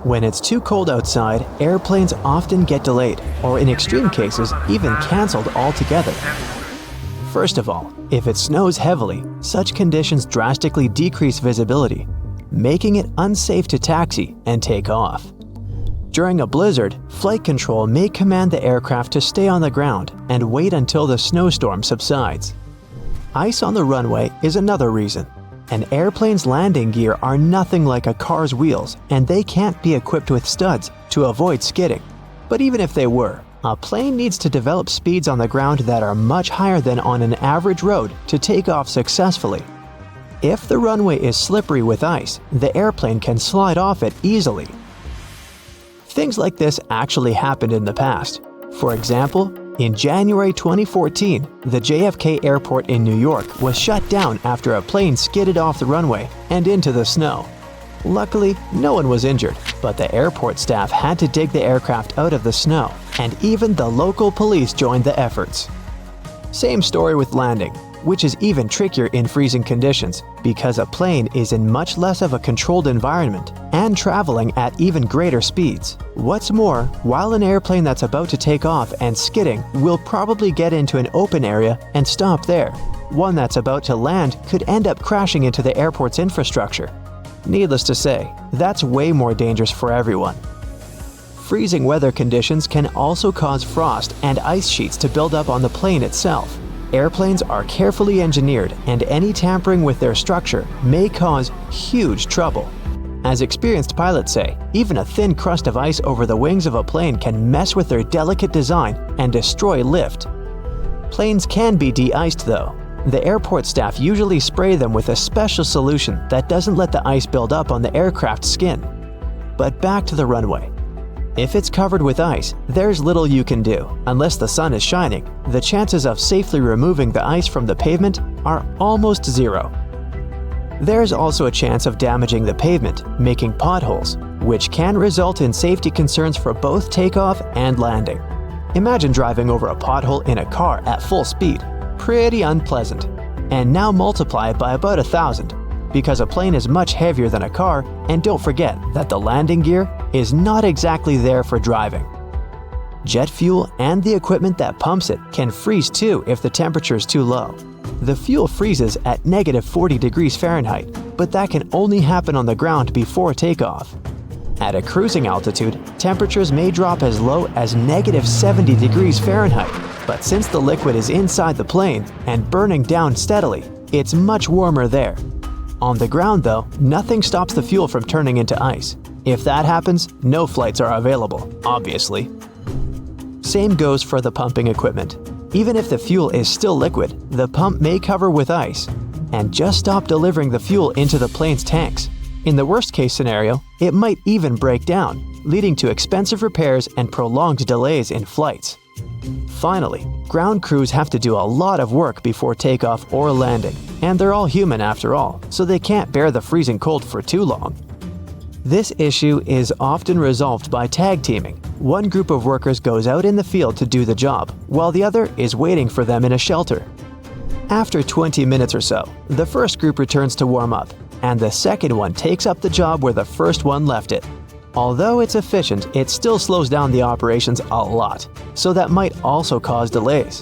When it's too cold outside, airplanes often get delayed, or in extreme cases, even cancelled altogether. First of all, if it snows heavily, such conditions drastically decrease visibility, making it unsafe to taxi and take off. During a blizzard, flight control may command the aircraft to stay on the ground and wait until the snowstorm subsides. Ice on the runway is another reason. An airplane's landing gear are nothing like a car's wheels, and they can't be equipped with studs to avoid skidding. But even if they were, a plane needs to develop speeds on the ground that are much higher than on an average road to take off successfully. If the runway is slippery with ice, the airplane can slide off it easily. Things like this actually happened in the past. For example, in January 2014, the JFK airport in New York was shut down after a plane skidded off the runway and into the snow. Luckily, no one was injured, but the airport staff had to dig the aircraft out of the snow, and even the local police joined the efforts. Same story with landing, which is even trickier in freezing conditions because a plane is in much less of a controlled environment and traveling at even greater speeds. What's more, while an airplane that's about to take off and skidding will probably get into an open area and stop there, one that's about to land could end up crashing into the airport's infrastructure. Needless to say, that's way more dangerous for everyone. Freezing weather conditions can also cause frost and ice sheets to build up on the plane itself. Airplanes are carefully engineered, and any tampering with their structure may cause huge trouble. As experienced pilots say, even a thin crust of ice over the wings of a plane can mess with their delicate design and destroy lift. Planes can be de-iced though. The airport staff usually spray them with a special solution that doesn't let the ice build up on the aircraft's skin. But back to the runway. If it's covered with ice, there's little you can do. Unless the sun is shining, the chances of safely removing the ice from the pavement are almost zero. There's also a chance of damaging the pavement, making potholes, which can result in safety concerns for both takeoff and landing. Imagine driving over a pothole in a car at full speed. Pretty unpleasant. And now multiply it by about 1,000, because a plane is much heavier than a car, and don't forget that the landing gear is not exactly there for driving. Jet fuel and the equipment that pumps it can freeze too if the temperature is too low. The fuel freezes at -40 degrees Fahrenheit, but that can only happen on the ground before takeoff. At a cruising altitude, temperatures may drop as low as -70 degrees Fahrenheit, but since the liquid is inside the plane and burning down steadily, it's much warmer there. On the ground though, nothing stops the fuel from turning into ice. If that happens, no flights are available, obviously. Same goes for the pumping equipment. Even if the fuel is still liquid, the pump may cover with ice and just stop delivering the fuel into the plane's tanks. In the worst-case scenario, it might even break down, leading to expensive repairs and prolonged delays in flights. Finally, ground crews have to do a lot of work before takeoff or landing, and they're all human after all, so they can't bear the freezing cold for too long. This issue is often resolved by tag teaming. One group of workers goes out in the field to do the job, while the other is waiting for them in a shelter. After 20 minutes or so, the first group returns to warm up, and the second one takes up the job where the first one left it. Although it's efficient, it still slows down the operations a lot, so that might also cause delays.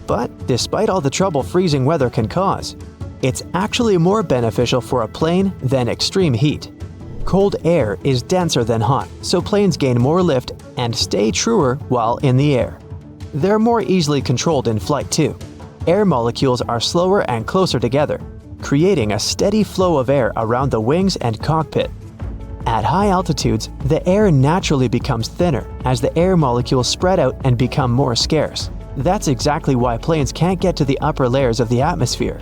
But despite all the trouble freezing weather can cause, it's actually more beneficial for a plane than extreme heat. Cold air is denser than hot, so planes gain more lift and stay truer while in the air. They're more easily controlled in flight too. Air molecules are slower and closer together, creating a steady flow of air around the wings and cockpit. At high altitudes, the air naturally becomes thinner as the air molecules spread out and become more scarce. That's exactly why planes can't get to the upper layers of the atmosphere.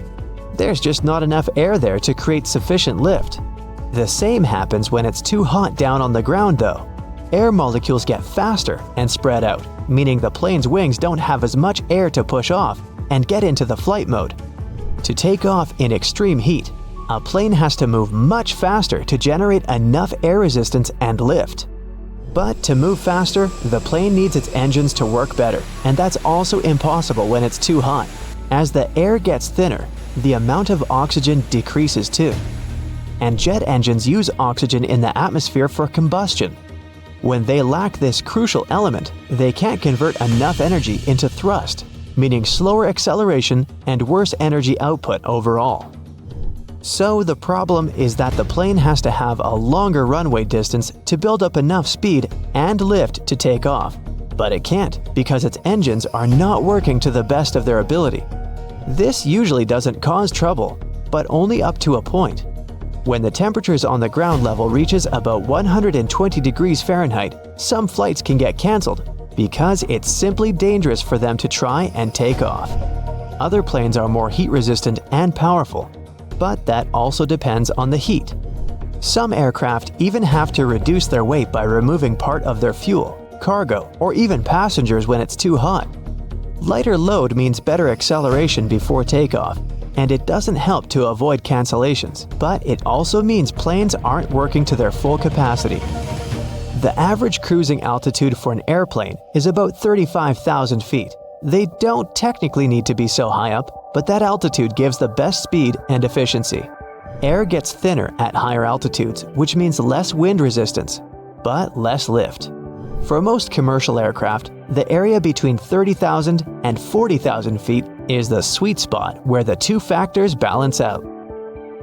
There's just not enough air there to create sufficient lift. The same happens when it's too hot down on the ground though. Air molecules get faster and spread out, meaning the plane's wings don't have as much air to push off and get into the flight mode. To take off in extreme heat, a plane has to move much faster to generate enough air resistance and lift. But to move faster, the plane needs its engines to work better, and that's also impossible when it's too hot. As the air gets thinner, the amount of oxygen decreases too. and jet engines use oxygen in the atmosphere for combustion. When they lack this crucial element, they can't convert enough energy into thrust, meaning slower acceleration and worse energy output overall. So the problem is that the plane has to have a longer runway distance to build up enough speed and lift to take off, but it can't because its engines are not working to the best of their ability. This usually doesn't cause trouble, but only up to a point. When the temperatures on the ground level reaches about 120 degrees Fahrenheit, some flights can get cancelled because it's simply dangerous for them to try and take off. Other planes are more heat-resistant and powerful, but that also depends on the heat. Some aircraft even have to reduce their weight by removing part of their fuel, cargo, or even passengers when it's too hot. Lighter load means better acceleration before takeoff, and it doesn't help to avoid cancellations, but it also means planes aren't working to their full capacity. The average cruising altitude for an airplane is about 35,000 feet. They don't technically need to be so high up, but that altitude gives the best speed and efficiency. Air gets thinner at higher altitudes, which means less wind resistance, but less lift. For most commercial aircraft, the area between 30,000 and 40,000 feet is the sweet spot where the two factors balance out.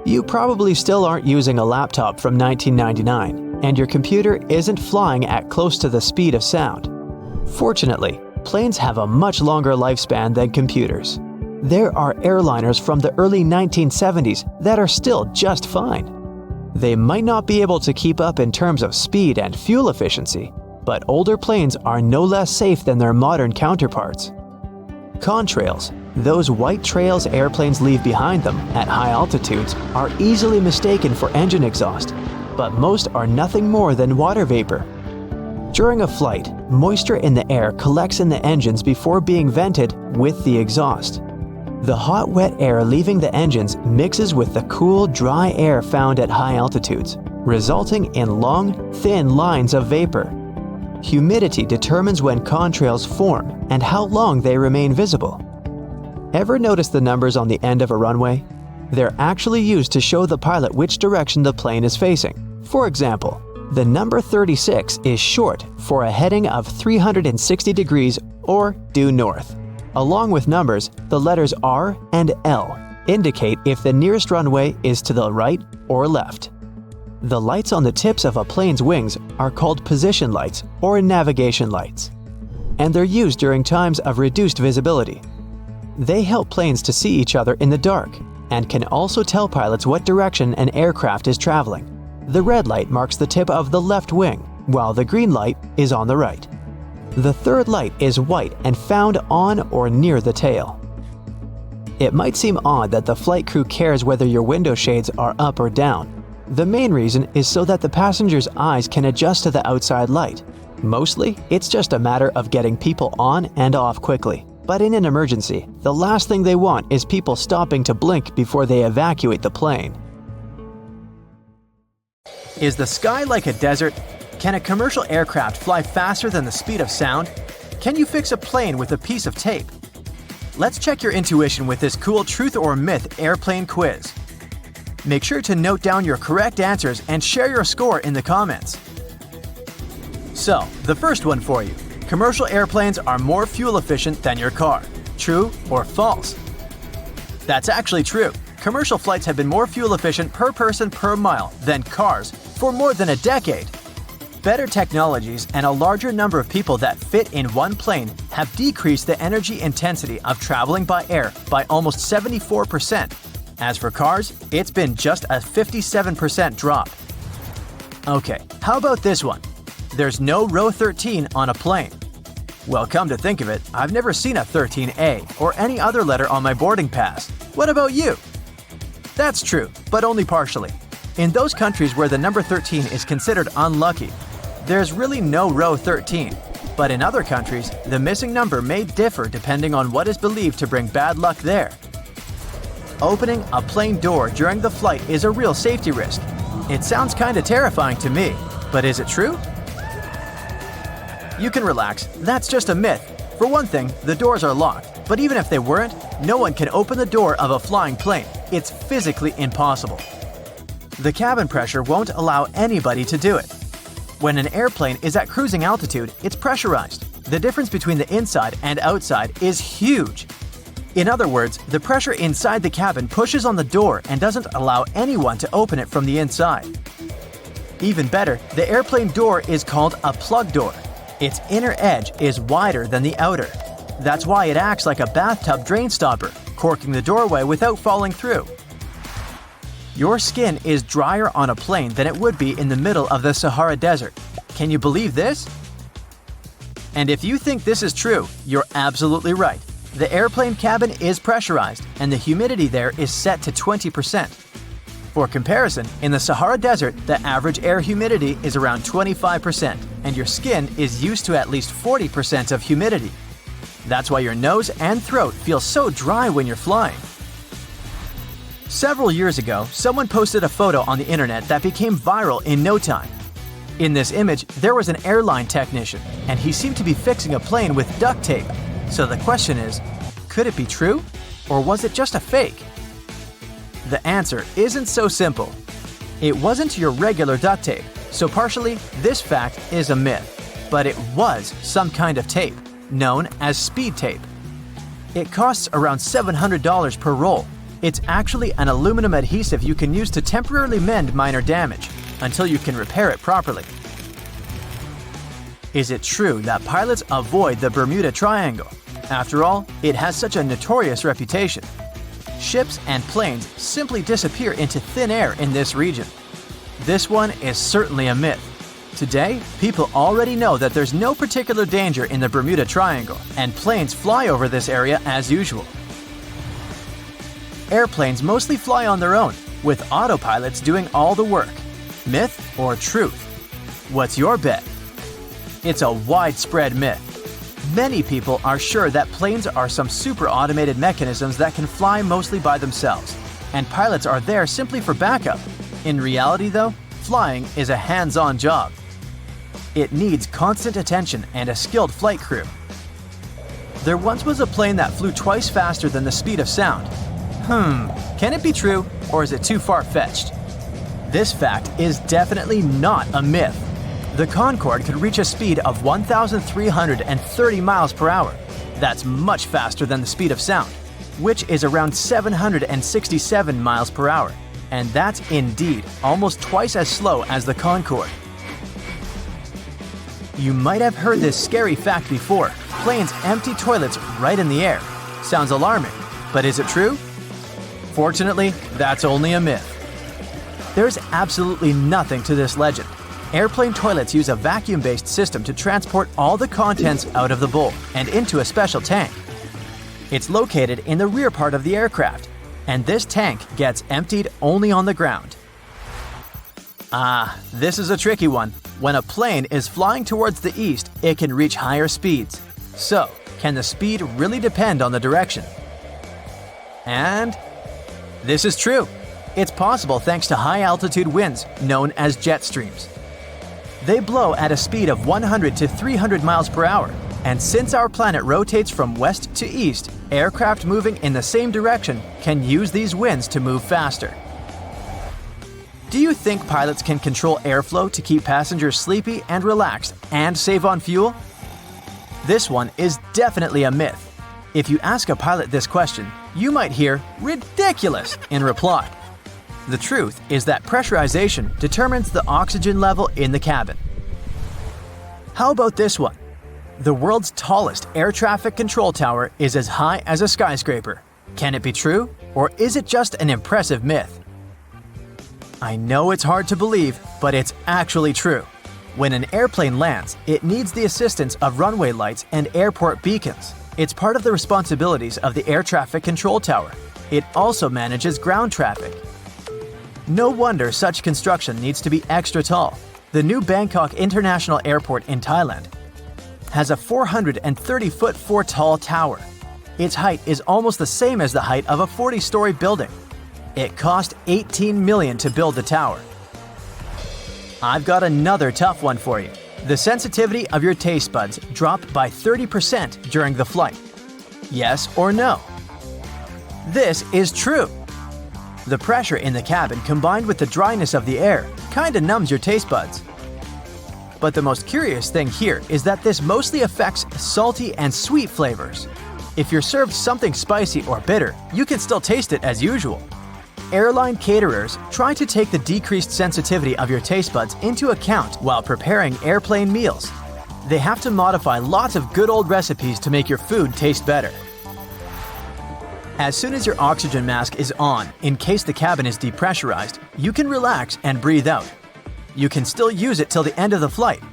You probably still aren't using a laptop from 1999, and your computer isn't flying at close to the speed of sound. Fortunately, planes have a much longer lifespan than computers. There are airliners from the early 1970s that are still just fine. They might not be able to keep up in terms of speed and fuel efficiency, but older planes are no less safe than their modern counterparts. Contrails, those white trails airplanes leave behind them at high altitudes, are easily mistaken for engine exhaust, but most are nothing more than water vapor. During a flight, moisture in the air collects in the engines before being vented with the exhaust. The hot, wet air leaving the engines mixes with the cool, dry air found at high altitudes, resulting in long, thin lines of vapor. Humidity determines when contrails form and how long they remain visible. Ever notice the numbers on the end of a runway? They're actually used to show the pilot which direction the plane is facing. For example, the number 36 is short for a heading of 360 degrees or due north. Along with numbers, the letters R and L indicate if the nearest runway is to the right or left. The lights on the tips of a plane's wings are called position lights or navigation lights, and they're used during times of reduced visibility. They help planes to see each other in the dark and can also tell pilots what direction an aircraft is traveling. The red light marks the tip of the left wing, while the green light is on the right. The third light is white and found on or near the tail. It might seem odd that the flight crew cares whether your window shades are up or down. The main reason is so that the passenger's eyes can adjust to the outside light. Mostly, it's just a matter of getting people on and off quickly. But in an emergency, the last thing they want is people stopping to blink before they evacuate the plane. Is the sky like a desert? Can a commercial aircraft fly faster than the speed of sound? Can you fix a plane with a piece of tape? Let's check your intuition with this cool truth or myth airplane quiz. Make sure to note down your correct answers and share your score in the comments. So, the first one for you. Commercial airplanes are more fuel efficient than your car. True or false? That's actually true. Commercial flights have been more fuel efficient per person per mile than cars for more than a decade. Better technologies and a larger number of people that fit in one plane have decreased the energy intensity of traveling by air by almost 74%. As for cars, it's been just a 57% drop. Okay, how about this one? There's no row 13 on a plane. Well, come to think of it, I've never seen a 13A or any other letter on my boarding pass. What about you? That's true, but only partially. In those countries where the number 13 is considered unlucky, there's really no row 13. But in other countries, the missing number may differ depending on what is believed to bring bad luck there. Opening a plane door during the flight is a real safety risk. It sounds kinda terrifying to me, but is it true? You can relax, that's just a myth. For one thing, the doors are locked, but even if they weren't, no one can open the door of a flying plane. It's physically impossible. The cabin pressure won't allow anybody to do it. When an airplane is at cruising altitude, it's pressurized. The difference between the inside and outside is huge. In other words, the pressure inside the cabin pushes on the door and doesn't allow anyone to open it from the inside. Even better, the airplane door is called a plug door. Its inner edge is wider than the outer. That's why it acts like a bathtub drain stopper, corking the doorway without falling through. Your skin is drier on a plane than it would be in the middle of the Sahara Desert. Can you believe this? And if you think this is true, you're absolutely right. The airplane cabin is pressurized, and the humidity there is set to 20%. For comparison, in the Sahara Desert, the average air humidity is around 25%, and your skin is used to at least 40% of humidity. That's why your nose and throat feel so dry when you're flying. Several years ago, someone posted a photo on the internet that became viral in no time. In this image, there was an airline technician, and he seemed to be fixing a plane with duct tape. So the question is, could it be true? Or was it just a fake? The answer isn't so simple. It wasn't your regular duct tape, so partially, this fact is a myth. But it was some kind of tape, known as speed tape. It costs around $700 per roll. It's actually an aluminum adhesive you can use to temporarily mend minor damage, until you can repair it properly. Is it true that pilots avoid the Bermuda Triangle? After all, it has such a notorious reputation. Ships and planes simply disappear into thin air in this region. This one is certainly a myth. Today, people already know that there's no particular danger in the Bermuda Triangle, and planes fly over this area as usual. Airplanes mostly fly on their own, with autopilots doing all the work. Myth or truth? What's your bet? It's a widespread myth. Many people are sure that planes are some super automated mechanisms that can fly mostly by themselves, and pilots are there simply for backup. In reality, though, flying is a hands-on job. It needs constant attention and a skilled flight crew. There once was a plane that flew twice faster than the speed of sound. Can it be true, or is it too far-fetched? This fact is definitely not a myth. The Concorde could reach a speed of 1,330 miles per hour. That's much faster than the speed of sound, which is around 767 miles per hour. And that's indeed almost twice as slow as the Concorde. You might have heard this scary fact before. Planes empty toilets right in the air. Sounds alarming, but is it true? Fortunately, that's only a myth. There's absolutely nothing to this legend. Airplane toilets use a vacuum-based system to transport all the contents out of the bowl and into a special tank. It's located in the rear part of the aircraft, and this tank gets emptied only on the ground. This is a tricky one. When a plane is flying towards the east, it can reach higher speeds. So, can the speed really depend on the direction? And this is true. It's possible thanks to high-altitude winds, known as jet streams. They blow at a speed of 100 to 300 miles per hour, and since our planet rotates from west to east, aircraft moving in the same direction can use these winds to move faster. Do you think pilots can control airflow to keep passengers sleepy and relaxed and save on fuel? This one is definitely a myth. If you ask a pilot this question, you might hear "ridiculous" in reply. The truth is that pressurization determines the oxygen level in the cabin. How about this one? The world's tallest air traffic control tower is as high as a skyscraper. Can it be true, or is it just an impressive myth? I know it's hard to believe, but it's actually true. When an airplane lands, it needs the assistance of runway lights and airport beacons. It's part of the responsibilities of the air traffic control tower. It also manages ground traffic. No wonder such construction needs to be extra tall. The new Bangkok International Airport in Thailand has a 430-foot tall tower. Its height is almost the same as the height of a 40-story building. It cost $18 million to build the tower. I've got another tough one for you. The sensitivity of your taste buds dropped by 30% during the flight. Yes or no? This is true. The pressure in the cabin combined with the dryness of the air kinda numbs your taste buds. But the most curious thing here is that this mostly affects salty and sweet flavors. If you're served something spicy or bitter, you can still taste it as usual. Airline caterers try to take the decreased sensitivity of your taste buds into account while preparing airplane meals. They have to modify lots of good old recipes to make your food taste better. As soon as your oxygen mask is on, in case the cabin is depressurized, you can relax and breathe out. You can still use it till the end of the flight.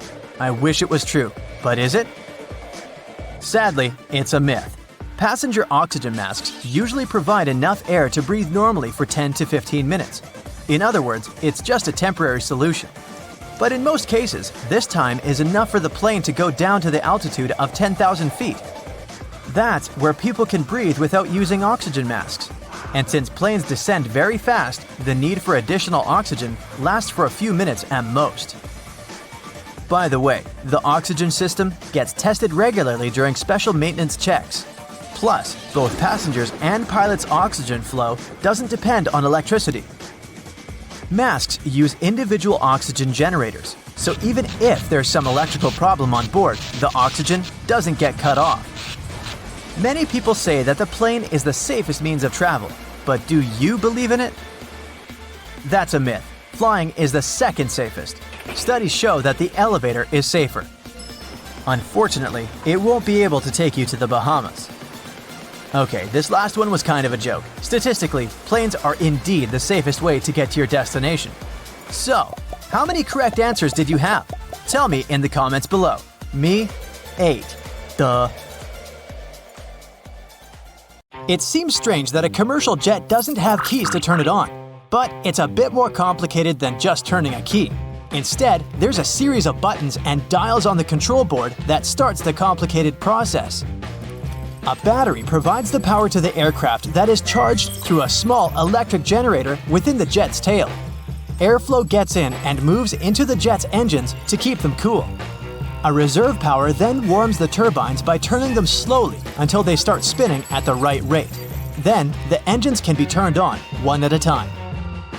I wish it was true, but is it? Sadly, it's a myth. Passenger oxygen masks usually provide enough air to breathe normally for 10 to 15 minutes. In other words, it's just a temporary solution. But in most cases, this time is enough for the plane to go down to the altitude of 10,000 feet. That's where people can breathe without using oxygen masks. And since planes descend very fast, the need for additional oxygen lasts for a few minutes at most. By the way, the oxygen system gets tested regularly during special maintenance checks. Plus, both passengers and pilots' oxygen flow doesn't depend on electricity. Masks use individual oxygen generators, so even if there's some electrical problem on board, the oxygen doesn't get cut off. Many people say that the plane is the safest means of travel, but do you believe in it? That's a myth. Flying is the second safest. Studies show that the elevator is safer. Unfortunately, it won't be able to take you to the Bahamas. Okay, this last one was kind of a joke. Statistically, planes are indeed the safest way to get to your destination. So, how many correct answers did you have? Tell me in the comments below. Me? 8. Duh. It seems strange that a commercial jet doesn't have keys to turn it on, but it's a bit more complicated than just turning a key. Instead, there's a series of buttons and dials on the control board that starts the complicated process. A battery provides the power to the aircraft that is charged through a small electric generator within the jet's tail. Airflow gets in and moves into the jet's engines to keep them cool. A reserve power then warms the turbines by turning them slowly until they start spinning at the right rate. Then, the engines can be turned on, one at a time.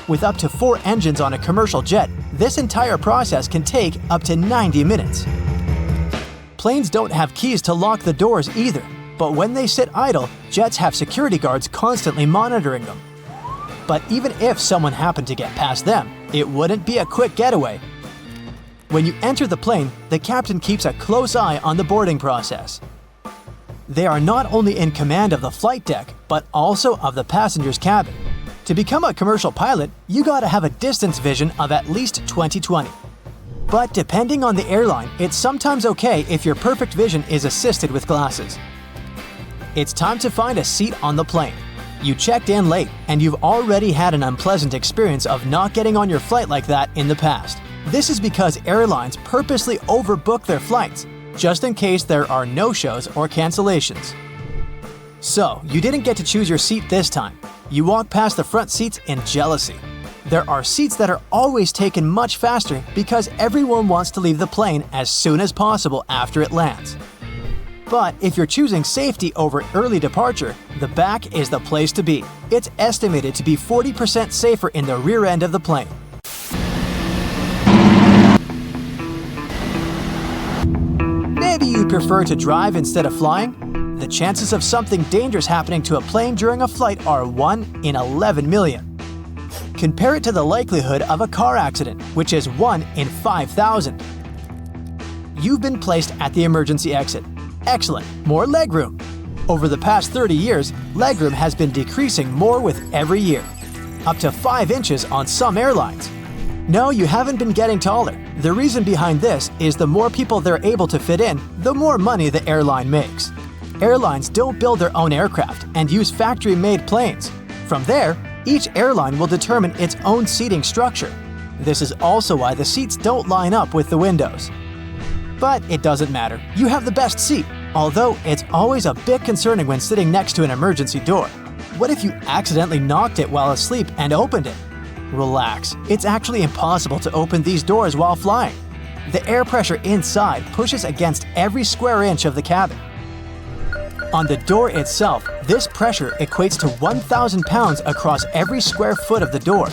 With up to 4 engines on a commercial jet, this entire process can take up to 90 minutes. Planes don't have keys to lock the doors either, but when they sit idle, jets have security guards constantly monitoring them. But even if someone happened to get past them, it wouldn't be a quick getaway. When you enter the plane, the captain keeps a close eye on the boarding process. They are not only in command of the flight deck, but also of the passenger's cabin. To become a commercial pilot, you gotta have a distance vision of at least 20/20. But depending on the airline, it's sometimes okay if your perfect vision is assisted with glasses. It's time to find a seat on the plane. You checked in late, and you've already had an unpleasant experience of not getting on your flight like that in the past. This is because airlines purposely overbook their flights, just in case there are no-shows or cancellations. So, you didn't get to choose your seat this time. You walk past the front seats in jealousy. There are seats that are always taken much faster because everyone wants to leave the plane as soon as possible after it lands. But if you're choosing safety over early departure, the back is the place to be. It's estimated to be 40% safer in the rear end of the plane. Maybe you prefer to drive instead of flying? The chances of something dangerous happening to a plane during a flight are 1 in 11 million. Compare it to the likelihood of a car accident, which is 1 in 5,000. You've been placed at the emergency exit. Excellent, more legroom. Over the past 30 years, legroom has been decreasing more with every year. Up to 5 inches on some airlines. No, you haven't been getting taller. The reason behind this is the more people they're able to fit in, the more money the airline makes. Airlines don't build their own aircraft and use factory-made planes. From there, each airline will determine its own seating structure. This is also why the seats don't line up with the windows. But it doesn't matter. You have the best seat, although it's always a bit concerning when sitting next to an emergency door. What if you accidentally knocked it while asleep and opened it? Relax. It's actually impossible to open these doors while flying. The air pressure inside pushes against every square inch of the cabin. On the door itself, This pressure equates to 1,000 pounds across every square foot of the door.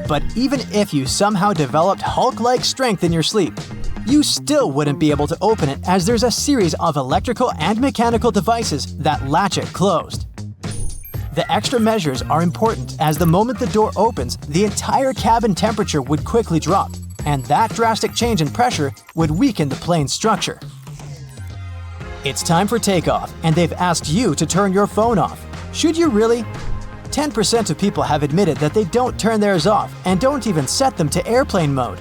But even if you somehow developed Hulk-like strength in your sleep, you still wouldn't be able to open it, as there's a series of electrical and mechanical devices that latch it closed. The extra measures are important, as the moment the door opens, the entire cabin temperature would quickly drop, and that drastic change in pressure would weaken the plane's structure. It's time for takeoff, and they've asked you to turn your phone off. Should you really? 10% of people have admitted that they don't turn theirs off and don't even set them to airplane mode.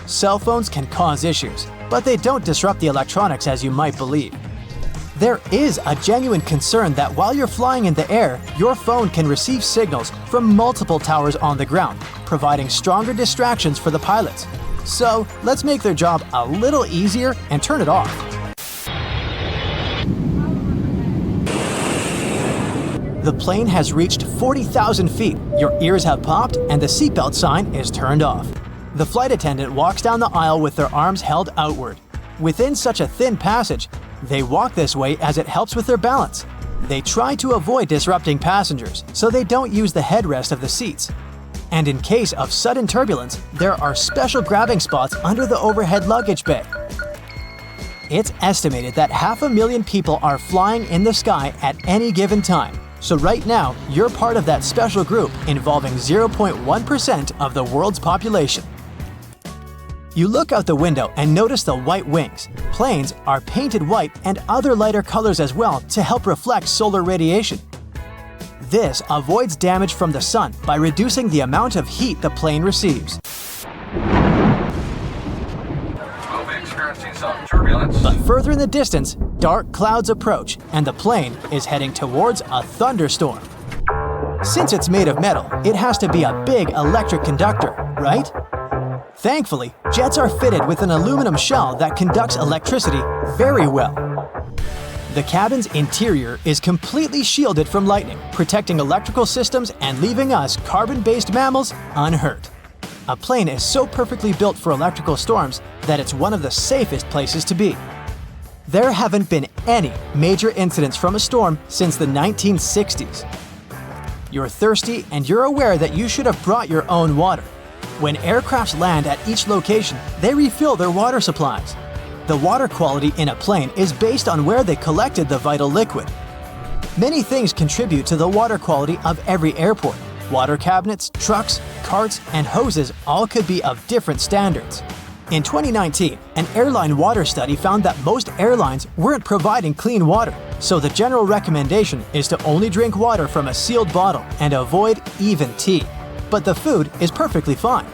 Cell phones can cause issues, but they don't disrupt the electronics as you might believe. There is a genuine concern that while you're flying in the air, your phone can receive signals from multiple towers on the ground, providing stronger distractions for the pilots. So let's make their job a little easier and turn it off. The plane has reached 40,000 feet, your ears have popped, and the seatbelt sign is turned off. The flight attendant walks down the aisle with their arms held outward. Within such a thin passage, they walk this way as it helps with their balance. They try to avoid disrupting passengers, so they don't use the headrest of the seats. And in case of sudden turbulence, there are special grabbing spots under the overhead luggage bay. It's estimated that 500,000 people are flying in the sky at any given time. So right now, you're part of that special group involving 0.1% of the world's population. You look out the window and notice the white wings. Planes are painted white and other lighter colors as well to help reflect solar radiation. This avoids damage from the sun by reducing the amount of heat the plane receives. We'll be experiencing some turbulence. But further in the distance, dark clouds approach and the plane is heading towards a thunderstorm. Since it's made of metal, it has to be a big electric conductor, right? Thankfully, jets are fitted with an aluminum shell that conducts electricity very well. The cabin's interior is completely shielded from lightning, protecting electrical systems and leaving us carbon-based mammals unhurt. A plane is so perfectly built for electrical storms that it's one of the safest places to be. There haven't been any major incidents from a storm since the 1960s. You're thirsty and you're aware that you should have brought your own water. When aircrafts land at each location, they refill their water supplies. The water quality in a plane is based on where they collected the vital liquid. Many things contribute to the water quality of every airport. Water cabinets, trucks, carts, and hoses all could be of different standards. In 2019, an airline water study found that most airlines weren't providing clean water, so the general recommendation is to only drink water from a sealed bottle and avoid even tea. But the food is perfectly fine.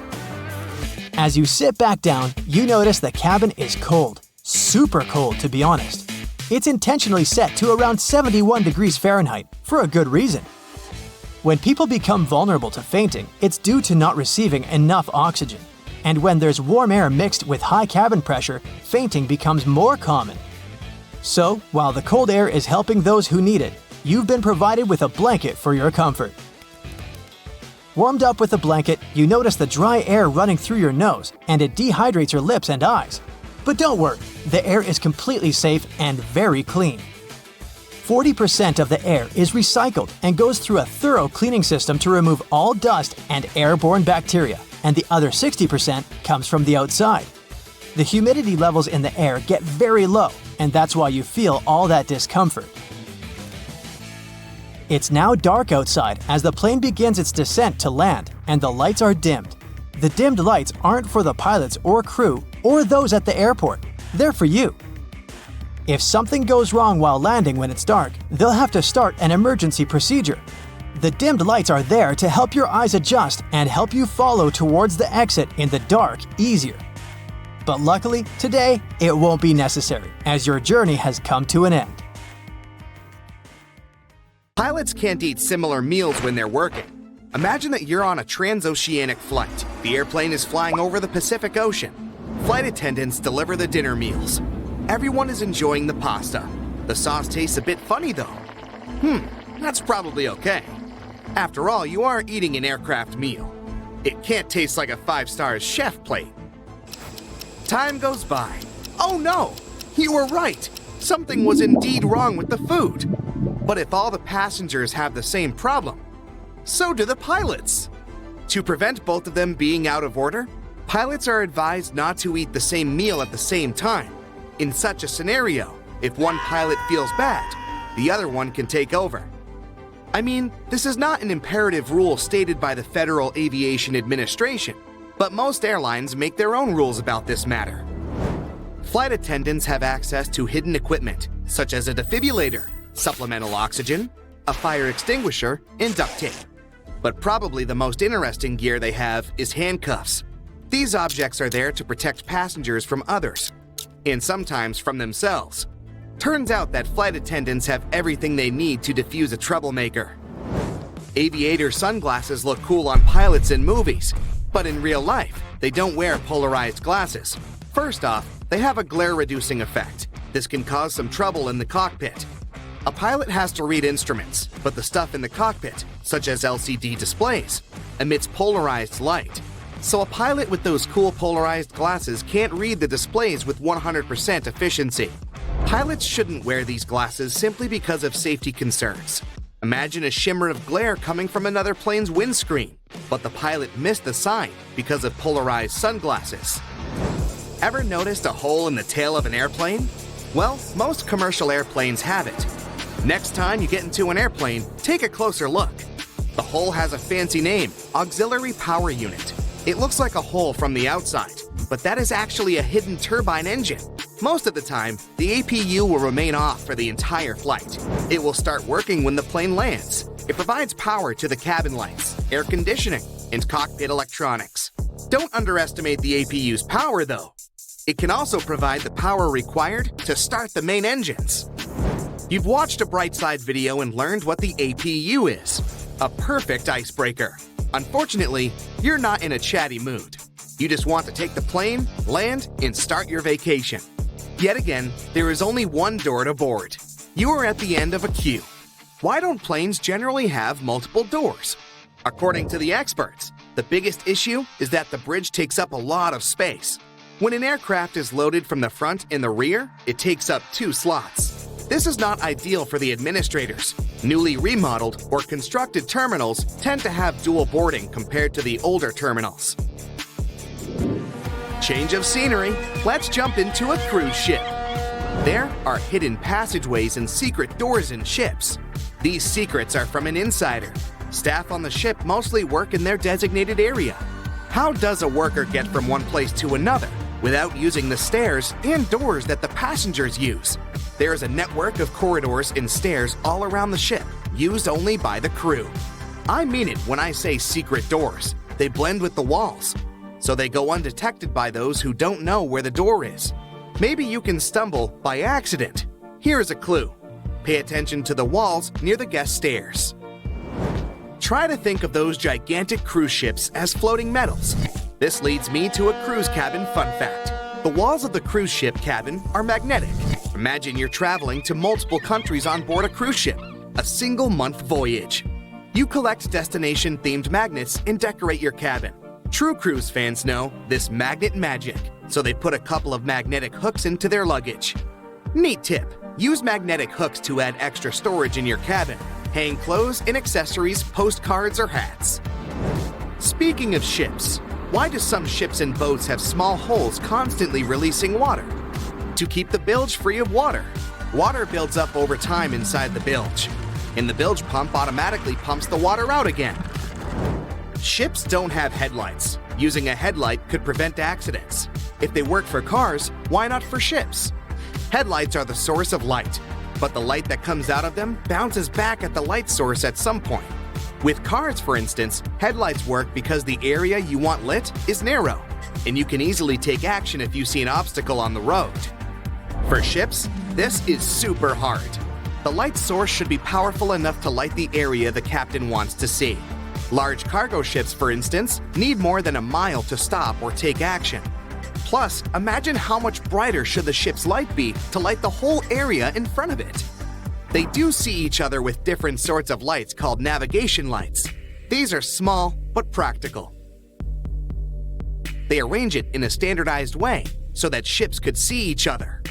As you sit back down, you notice the cabin is cold. Super cold, to be honest. It's intentionally set to around 71 degrees Fahrenheit, for a good reason. When people become vulnerable to fainting, it's due to not receiving enough oxygen. And when there's warm air mixed with high cabin pressure, fainting becomes more common. So, while the cold air is helping those who need it, you've been provided with a blanket for your comfort. Warmed up with a blanket, you notice the dry air running through your nose, and it dehydrates your lips and eyes. But don't worry, the air is completely safe and very clean. 40% of the air is recycled and goes through a thorough cleaning system to remove all dust and airborne bacteria, and the other 60% comes from the outside. The humidity levels in the air get very low, and that's why you feel all that discomfort. It's now dark outside as the plane begins its descent to land, and the lights are dimmed. The dimmed lights aren't for the pilots or crew or those at the airport. They're for you. If something goes wrong while landing when it's dark, they'll have to start an emergency procedure. The dimmed lights are there to help your eyes adjust and help you follow towards the exit in the dark easier. But luckily, today, it won't be necessary, as your journey has come to an end. Pilots can't eat similar meals when they're working. Imagine that you're on a transoceanic flight. The airplane is flying over the Pacific Ocean. Flight attendants deliver the dinner meals. Everyone is enjoying the pasta. The sauce tastes a bit funny though. That's probably okay. After all, you are eating an aircraft meal. It can't taste like a 5-star chef plate. Time goes by. Oh no! You were right! Something was indeed wrong with the food. But if all the passengers have the same problem, so do the pilots. To prevent both of them being out of order, pilots are advised not to eat the same meal at the same time. In such a scenario, if one pilot feels bad, the other one can take over. I mean, this is not an imperative rule stated by the Federal Aviation Administration, but most airlines make their own rules about this matter. Flight attendants have access to hidden equipment, such as a defibrillator, supplemental oxygen, a fire extinguisher, and duct tape. But probably the most interesting gear they have is handcuffs. These objects are there to protect passengers from others, and sometimes from themselves. Turns out that flight attendants have everything they need to defuse a troublemaker. Aviator sunglasses look cool on pilots in movies, but in real life, they don't wear polarized glasses. First off, they have a glare-reducing effect. This can cause some trouble in the cockpit. A pilot has to read instruments, but the stuff in the cockpit, such as LCD displays, emits polarized light. So a pilot with those cool polarized glasses can't read the displays with 100% efficiency. Pilots shouldn't wear these glasses simply because of safety concerns. Imagine a shimmer of glare coming from another plane's windscreen, but the pilot missed the sign because of polarized sunglasses. Ever noticed a hole in the tail of an airplane? Well, most commercial airplanes have it. Next time you get into an airplane, take a closer look. The hole has a fancy name, Auxiliary Power Unit. It looks like a hole from the outside, but that is actually a hidden turbine engine. Most of the time, the APU will remain off for the entire flight. It will start working when the plane lands. It provides power to the cabin lights, air conditioning, and cockpit electronics. Don't underestimate the APU's power, though. It can also provide the power required to start the main engines. You've watched a Brightside video and learned what the APU is. A perfect icebreaker. Unfortunately, you're not in a chatty mood. You just want to take the plane, land, and start your vacation. Yet again, there is only one door to board. You are at the end of a queue. Why don't planes generally have multiple doors? According to the experts, the biggest issue is that the bridge takes up a lot of space. When an aircraft is loaded from the front and the rear, it takes up 2 slots. This is not ideal for the administrators. Newly remodeled or constructed terminals tend to have dual boarding compared to the older terminals. Change of scenery, let's jump into a cruise ship. There are hidden passageways and secret doors in ships. These secrets are from an insider. Staff on the ship mostly work in their designated area. How does a worker get from one place to another without using the stairs and doors that the passengers use? There is a network of corridors and stairs all around the ship, used only by the crew. I mean it when I say secret doors. They blend with the walls, so they go undetected by those who don't know where the door is. Maybe you can stumble by accident. Here is a clue. Pay attention to the walls near the guest stairs. Try to think of those gigantic cruise ships as floating metals. This leads me to a cruise cabin fun fact. The walls of the cruise ship cabin are magnetic. Imagine you're traveling to multiple countries on board a cruise ship, a single-month voyage. You collect destination-themed magnets and decorate your cabin. True cruise fans know this magnet magic, so they put a couple of magnetic hooks into their luggage. Neat tip, use magnetic hooks to add extra storage in your cabin. Hang clothes and accessories, postcards, or hats. Speaking of ships, why do some ships and boats have small holes constantly releasing water? To keep the bilge free of water. Water builds up over time inside the bilge, and the bilge pump automatically pumps the water out again. Ships don't have headlights. Using a headlight could prevent accidents. If they work for cars, why not for ships? Headlights are the source of light, but the light that comes out of them bounces back at the light source at some point. With cars, for instance, headlights work because the area you want lit is narrow, and you can easily take action if you see an obstacle on the road. For ships, this is super hard. The light source should be powerful enough to light the area the captain wants to see. Large cargo ships, for instance, need more than a mile to stop or take action. Plus, imagine how much brighter should the ship's light be to light the whole area in front of it. They do see each other with different sorts of lights called navigation lights. These are small but practical. They arrange it in a standardized way so that ships could see each other.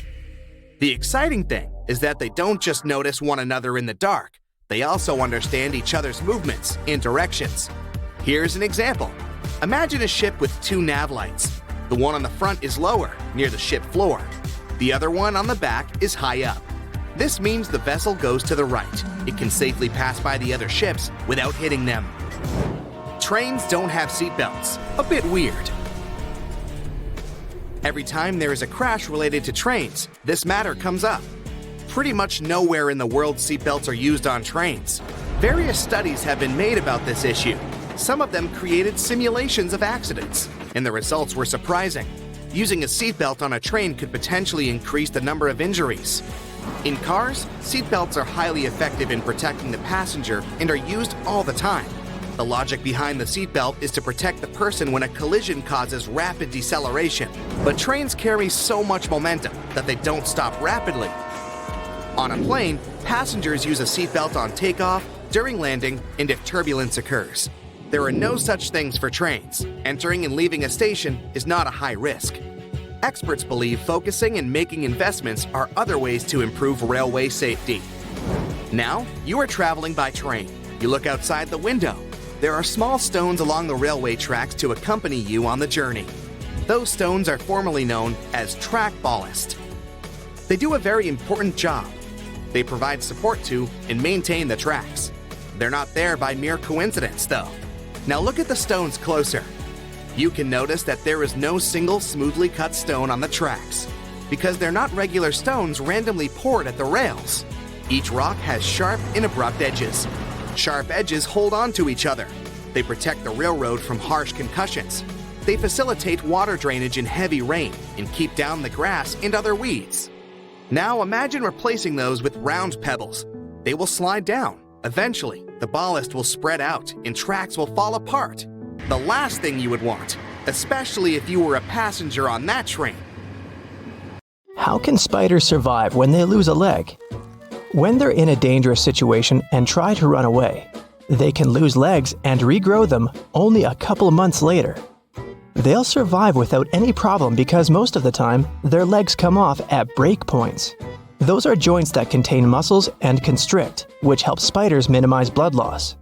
The exciting thing is that they don't just notice one another in the dark, they also understand each other's movements and directions. Here's an example. Imagine a ship with two nav lights. The one on the front is lower, near the ship floor. The other one on the back is high up. This means the vessel goes to the right. It can safely pass by the other ships without hitting them. Trains don't have seatbelts. A bit weird. Every time there is a crash related to trains, this matter comes up. Pretty much nowhere in the world seatbelts are used on trains. Various studies have been made about this issue. Some of them created simulations of accidents, and the results were surprising. Using a seatbelt on a train could potentially increase the number of injuries. In cars, seatbelts are highly effective in protecting the passenger and are used all the time. The logic behind the seatbelt is to protect the person when a collision causes rapid deceleration, but trains carry so much momentum that they don't stop rapidly. On a plane, passengers use a seatbelt on takeoff, during landing, and if turbulence occurs. There are no such things for trains. Entering and leaving a station is not a high risk. Experts believe focusing and making investments are other ways to improve railway safety. Now, you are traveling by train. You look outside the window. There are small stones along the railway tracks to accompany you on the journey. Those stones are formerly known as track ballast. They do a very important job. They provide support to and maintain the tracks. They're not there by mere coincidence, though. Now look at the stones closer. You can notice that there is no single smoothly cut stone on the tracks, because they're not regular stones randomly poured at the rails. Each rock has sharp and abrupt edges. Sharp edges hold on to each other. They protect the railroad from harsh concussions. They facilitate water drainage in heavy rain and keep down the grass and other weeds. Now imagine replacing those with round pebbles. They will slide down. Eventually, the ballast will spread out and tracks will fall apart. The last thing you would want, especially if you were a passenger on that train. How can spiders survive when they lose a leg? When they're in a dangerous situation and try to run away, they can lose legs and regrow them only a couple months later. They'll survive without any problem because most of the time, their legs come off at break points. Those are joints that contain muscles and constrict, which helps spiders minimize blood loss.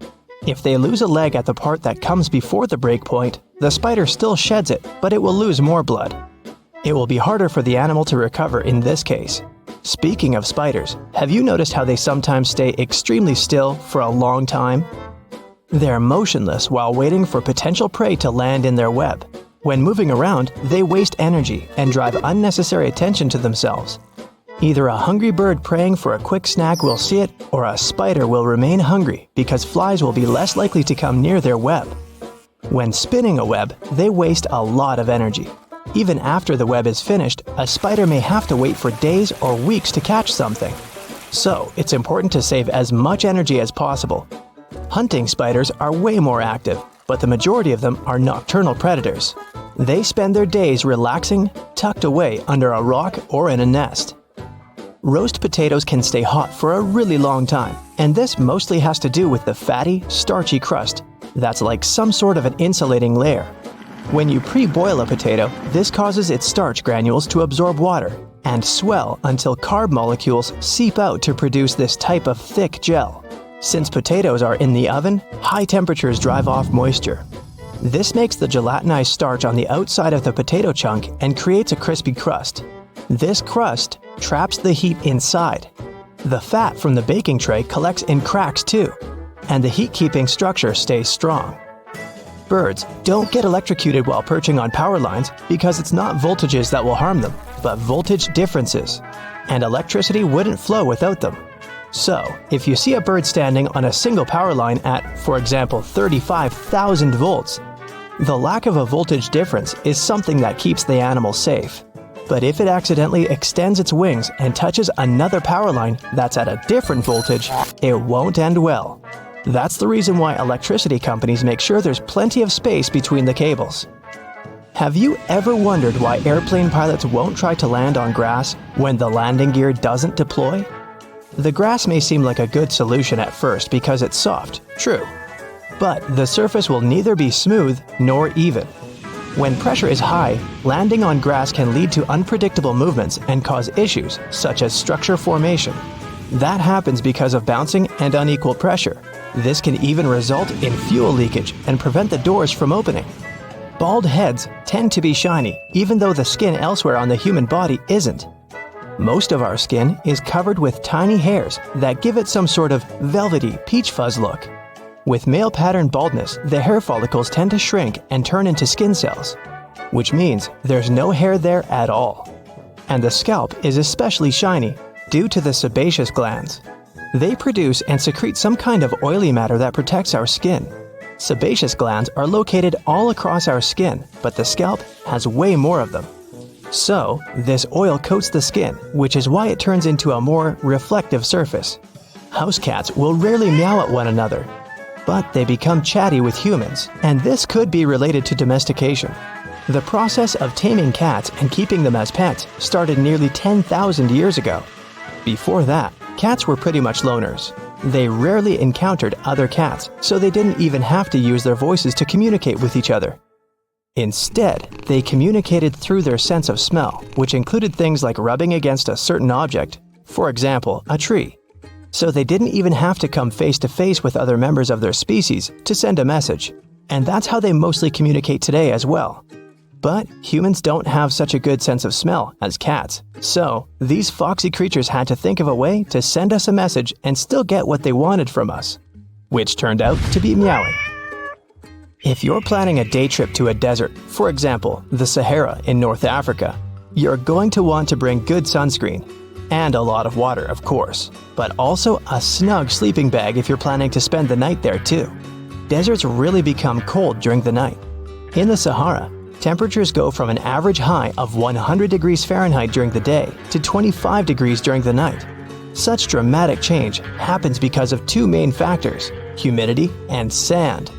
If they lose a leg at the part that comes before the break point, the spider still sheds it, but it will lose more blood. It will be harder for the animal to recover in this case. Speaking of spiders, have you noticed how they sometimes stay extremely still for a long time? They're motionless while waiting for potential prey to land in their web. When moving around, they waste energy and drive unnecessary attention to themselves. Either a hungry bird praying for a quick snack will see it, or a spider will remain hungry because flies will be less likely to come near their web. When spinning a web, they waste a lot of energy. Even after the web is finished, a spider may have to wait for days or weeks to catch something. So, it's important to save as much energy as possible. Hunting spiders are way more active, but the majority of them are nocturnal predators. They spend their days relaxing, tucked away under a rock or in a nest. Roast potatoes can stay hot for a really long time, and this mostly has to do with the fatty, starchy crust that's like some sort of an insulating layer. When you pre-boil a potato, this causes its starch granules to absorb water and swell until carb molecules seep out to produce this type of thick gel. Since potatoes are in the oven, high temperatures drive off moisture. This makes the gelatinized starch on the outside of the potato chunk and creates a crispy crust. This crust traps the heat inside. The fat from the baking tray collects in cracks too, and the heat-keeping structure stays strong. Birds don't get electrocuted while perching on power lines because it's not voltages that will harm them, but voltage differences, and electricity wouldn't flow without them. So, if you see a bird standing on a single power line at, for example, 35,000 volts, the lack of a voltage difference is something that keeps the animal safe. But if it accidentally extends its wings and touches another power line that's at a different voltage, it won't end well. That's the reason why electricity companies make sure there's plenty of space between the cables. Have you ever wondered why airplane pilots won't try to land on grass when the landing gear doesn't deploy? The grass may seem like a good solution at first because it's soft, true. But the surface will neither be smooth nor even. When pressure is high, landing on grass can lead to unpredictable movements and cause issues such as structure formation. That happens because of bouncing and unequal pressure. This can even result in fuel leakage and prevent the doors from opening. Bald heads tend to be shiny, even though the skin elsewhere on the human body isn't. Most of our skin is covered with tiny hairs that give it some sort of velvety peach fuzz look. With male pattern baldness, the hair follicles tend to shrink and turn into skin cells, which means there's no hair there at all. And the scalp is especially shiny due to the sebaceous glands. They produce and secrete some kind of oily matter that protects our skin. Sebaceous glands are located all across our skin, but the scalp has way more of them. So, this oil coats the skin, which is why it turns into a more reflective surface. House cats will rarely meow at one another, but they become chatty with humans, and this could be related to domestication. The process of taming cats and keeping them as pets started nearly 10,000 years ago. Before that, cats were pretty much loners. They rarely encountered other cats, so they didn't even have to use their voices to communicate with each other. Instead, they communicated through their sense of smell, which included things like rubbing against a certain object, for example, a tree. So they didn't even have to come face to face with other members of their species to send a message. And that's how they mostly communicate today as well. But humans don't have such a good sense of smell as cats, so these foxy creatures had to think of a way to send us a message and still get what they wanted from us, which turned out to be meowing. If you're planning a day trip to a desert, for example, the Sahara in North Africa, you're going to want to bring good sunscreen, and a lot of water, of course, but also a snug sleeping bag if you're planning to spend the night there too. Deserts really become cold during the night. In the Sahara, temperatures go from an average high of 100 degrees Fahrenheit during the day to 25 degrees during the night. Such dramatic change happens because of two main factors: humidity and sand.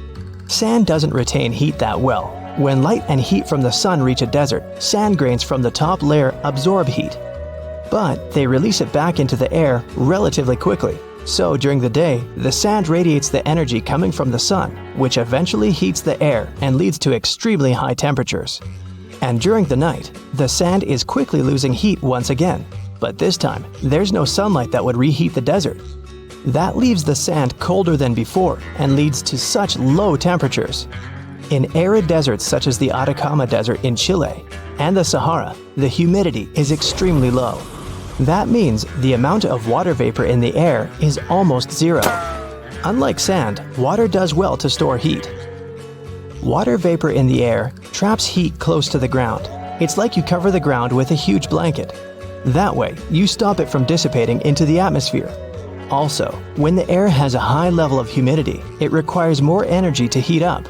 Sand doesn't retain heat that well. When light and heat from the sun reach a desert, sand grains from the top layer absorb heat. But they release it back into the air relatively quickly. So during the day, the sand radiates the energy coming from the sun, which eventually heats the air and leads to extremely high temperatures. And during the night, the sand is quickly losing heat once again. But this time, there's no sunlight that would reheat the desert. That leaves the sand colder than before and leads to such low temperatures. In arid deserts such as the Atacama Desert in Chile and the Sahara, the humidity is extremely low. That means the amount of water vapor in the air is almost zero. Unlike sand, water does well to store heat. Water vapor in the air traps heat close to the ground. It's like you cover the ground with a huge blanket. That way, you stop it from dissipating into the atmosphere. Also, when the air has a high level of humidity, it requires more energy to heat up.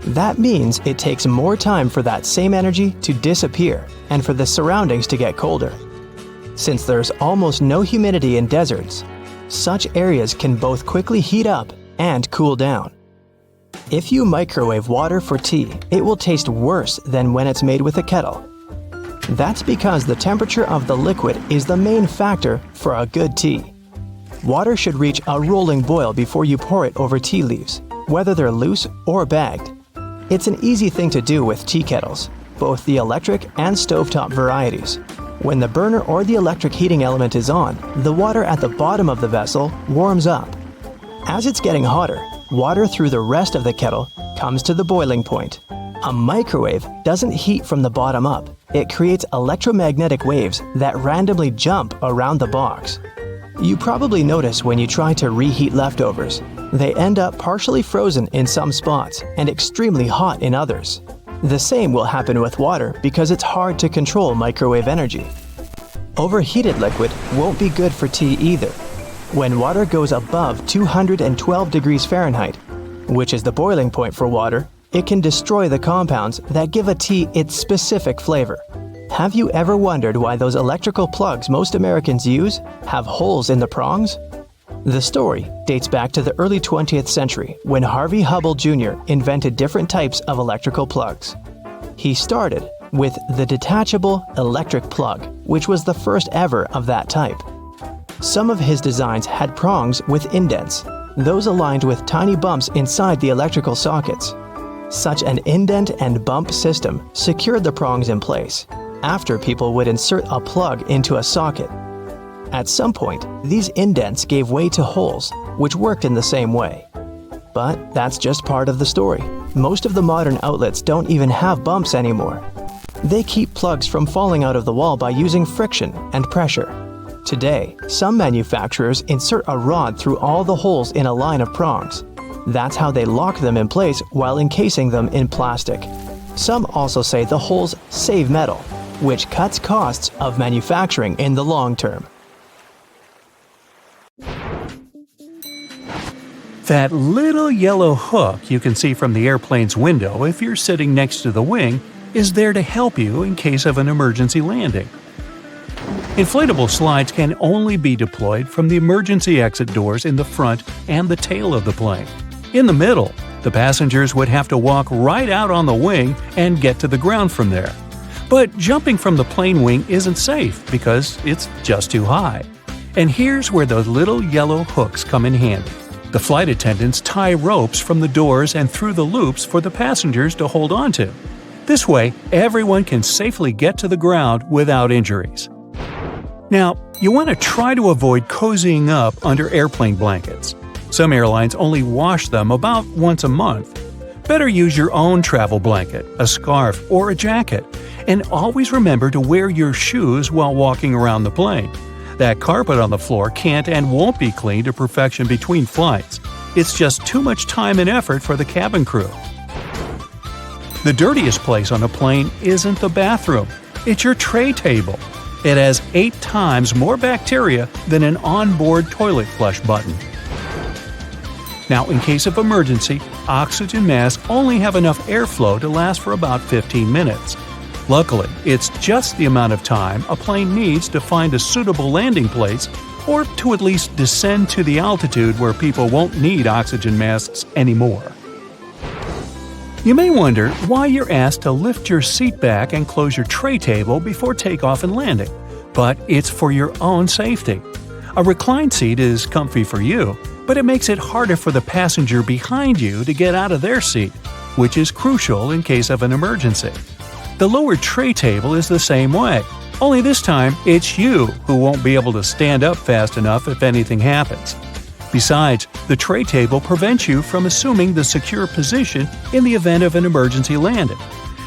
That means it takes more time for that same energy to disappear and for the surroundings to get colder. Since there's almost no humidity in deserts, such areas can both quickly heat up and cool down. If you microwave water for tea, it will taste worse than when it's made with a kettle. That's because the temperature of the liquid is the main factor for a good tea. Water should reach a rolling boil before you pour it over tea leaves, whether they're loose or bagged. It's an easy thing to do with tea kettles, both the electric and stovetop varieties. When the burner or the electric heating element is on, the water at the bottom of the vessel warms up. As it's getting hotter, water through the rest of the kettle comes to the boiling point. A microwave doesn't heat from the bottom up. It creates electromagnetic waves that randomly jump around the box. You probably notice when you try to reheat leftovers, they end up partially frozen in some spots and extremely hot in others. The same will happen with water because it's hard to control microwave energy. Overheated liquid won't be good for tea either. When water goes above 212 degrees Fahrenheit, which is the boiling point for water, it can destroy the compounds that give a tea its specific flavor. Have you ever wondered why those electrical plugs most Americans use have holes in the prongs? The story dates back to the early 20th century when Harvey Hubble Jr. invented different types of electrical plugs. He started with the detachable electric plug, which was the first ever of that type. Some of his designs had prongs with indents, those aligned with tiny bumps inside the electrical sockets. Such an indent and bump system secured the prongs in place after people would insert a plug into a socket. At some point, these indents gave way to holes, which worked in the same way. But that's just part of the story. Most of the modern outlets don't even have bumps anymore. They keep plugs from falling out of the wall by using friction and pressure. Today, some manufacturers insert a rod through all the holes in a line of prongs. That's how they lock them in place while encasing them in plastic. Some also say the holes save metal, which cuts costs of manufacturing in the long term. That little yellow hook you can see from the airplane's window if you're sitting next to the wing is there to help you in case of an emergency landing. Inflatable slides can only be deployed from the emergency exit doors in the front and the tail of the plane. In the middle, the passengers would have to walk right out on the wing and get to the ground from there. But jumping from the plane wing isn't safe because it's just too high. And here's where those little yellow hooks come in handy. The flight attendants tie ropes from the doors and through the loops for the passengers to hold onto. This way, everyone can safely get to the ground without injuries. Now, you want to try to avoid cozying up under airplane blankets. Some airlines only wash them about once a month. Better use your own travel blanket, a scarf, or a jacket, and always remember to wear your shoes while walking around the plane. That carpet on the floor can't and won't be cleaned to perfection between flights. It's just too much time and effort for the cabin crew. The dirtiest place on a plane isn't the bathroom, it's your tray table. It has 8 times more bacteria than an onboard toilet flush button. Now, in case of emergency, oxygen masks only have enough airflow to last for about 15 minutes. Luckily, it's just the amount of time a plane needs to find a suitable landing place or to at least descend to the altitude where people won't need oxygen masks anymore. You may wonder why you're asked to lift your seat back and close your tray table before takeoff and landing, but it's for your own safety. A reclined seat is comfy for you, but it makes it harder for the passenger behind you to get out of their seat, which is crucial in case of an emergency. The lower tray table is the same way, only this time it's you who won't be able to stand up fast enough if anything happens. Besides, the tray table prevents you from assuming the secure position in the event of an emergency landing.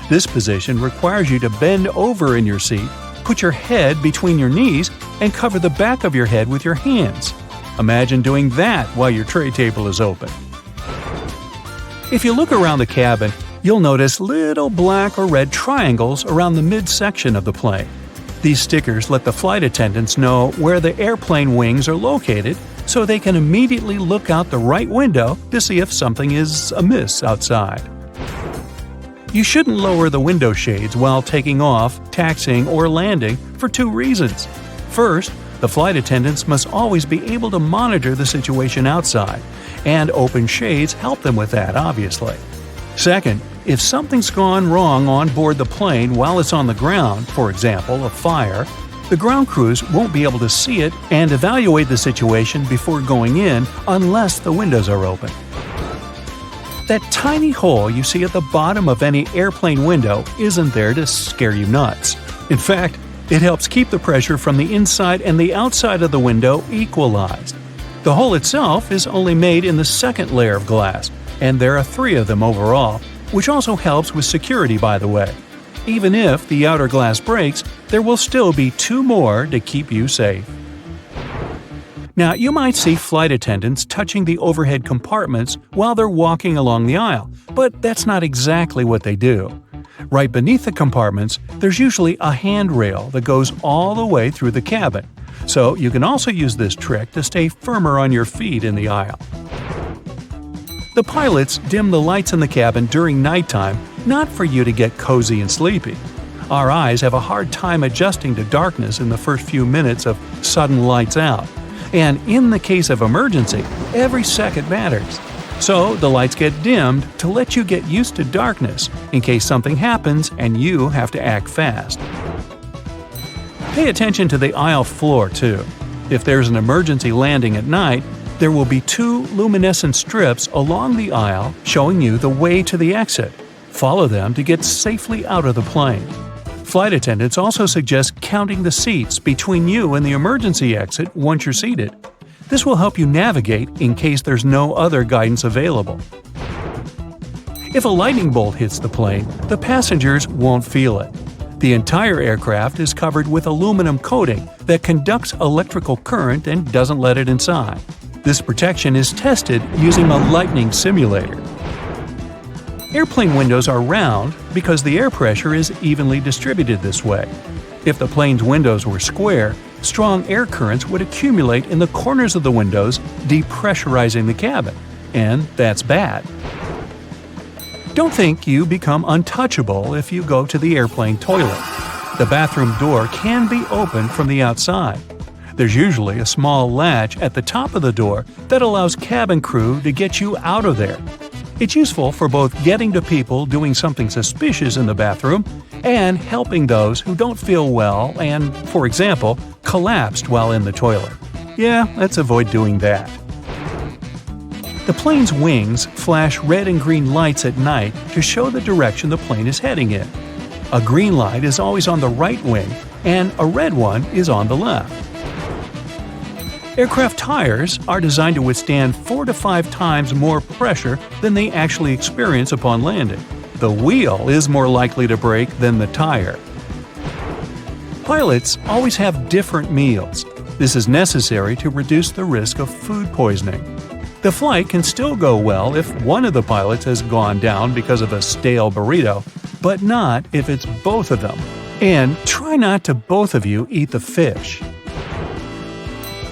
This position requires you to bend over in your seat, put your head between your knees, and cover the back of your head with your hands. Imagine doing that while your tray table is open. If you look around the cabin, you'll notice little black or red triangles around the midsection of the plane. These stickers let the flight attendants know where the airplane wings are located so they can immediately look out the right window to see if something is amiss outside. You shouldn't lower the window shades while taking off, taxiing, or landing for 2 reasons. First, the flight attendants must always be able to monitor the situation outside, and open shades help them with that, obviously. Second, if something's gone wrong on board the plane while it's on the ground, for example, a fire, the ground crews won't be able to see it and evaluate the situation before going in unless the windows are open. That tiny hole you see at the bottom of any airplane window isn't there to scare you nuts. In fact, it helps keep the pressure from the inside and the outside of the window equalized. The hole itself is only made in the second layer of glass, and there are 3 of them overall, which also helps with security, by the way. Even if the outer glass breaks, there will still be 2 more to keep you safe. Now, you might see flight attendants touching the overhead compartments while they're walking along the aisle, but that's not exactly what they do. Right beneath the compartments, there's usually a handrail that goes all the way through the cabin, so you can also use this trick to stay firmer on your feet in the aisle. The pilots dim the lights in the cabin during nighttime, not for you to get cozy and sleepy. Our eyes have a hard time adjusting to darkness in the first few minutes of sudden lights out. And in the case of emergency, every second matters. So the lights get dimmed to let you get used to darkness in case something happens and you have to act fast. Pay attention to the aisle floor too. If there's an emergency landing at night, There will be 2 luminescent strips along the aisle showing you the way to the exit. Follow them to get safely out of the plane. Flight attendants also suggest counting the seats between you and the emergency exit once you're seated. This will help you navigate in case there's no other guidance available. If a lightning bolt hits the plane, the passengers won't feel it. The entire aircraft is covered with aluminum coating that conducts electrical current and doesn't let it inside. This protection is tested using a lightning simulator. Airplane windows are round because the air pressure is evenly distributed this way. If the plane's windows were square, strong air currents would accumulate in the corners of the windows, depressurizing the cabin, and that's bad. Don't think you become untouchable if you go to the airplane toilet. The bathroom door can be opened from the outside. There's usually a small latch at the top of the door that allows cabin crew to get you out of there. It's useful for both getting to people doing something suspicious in the bathroom and helping those who don't feel well and, for example, collapsed while in the toilet. Yeah, let's avoid doing that. The plane's wings flash red and green lights at night to show the direction the plane is heading in. A green light is always on the right wing, and a red one is on the left. Aircraft tires are designed to withstand 4 to 5 times more pressure than they actually experience upon landing. The wheel is more likely to break than the tire. Pilots always have different meals. This is necessary to reduce the risk of food poisoning. The flight can still go well if one of the pilots has gone down because of a stale burrito, but not if it's both of them. And try not to both of you eat the fish.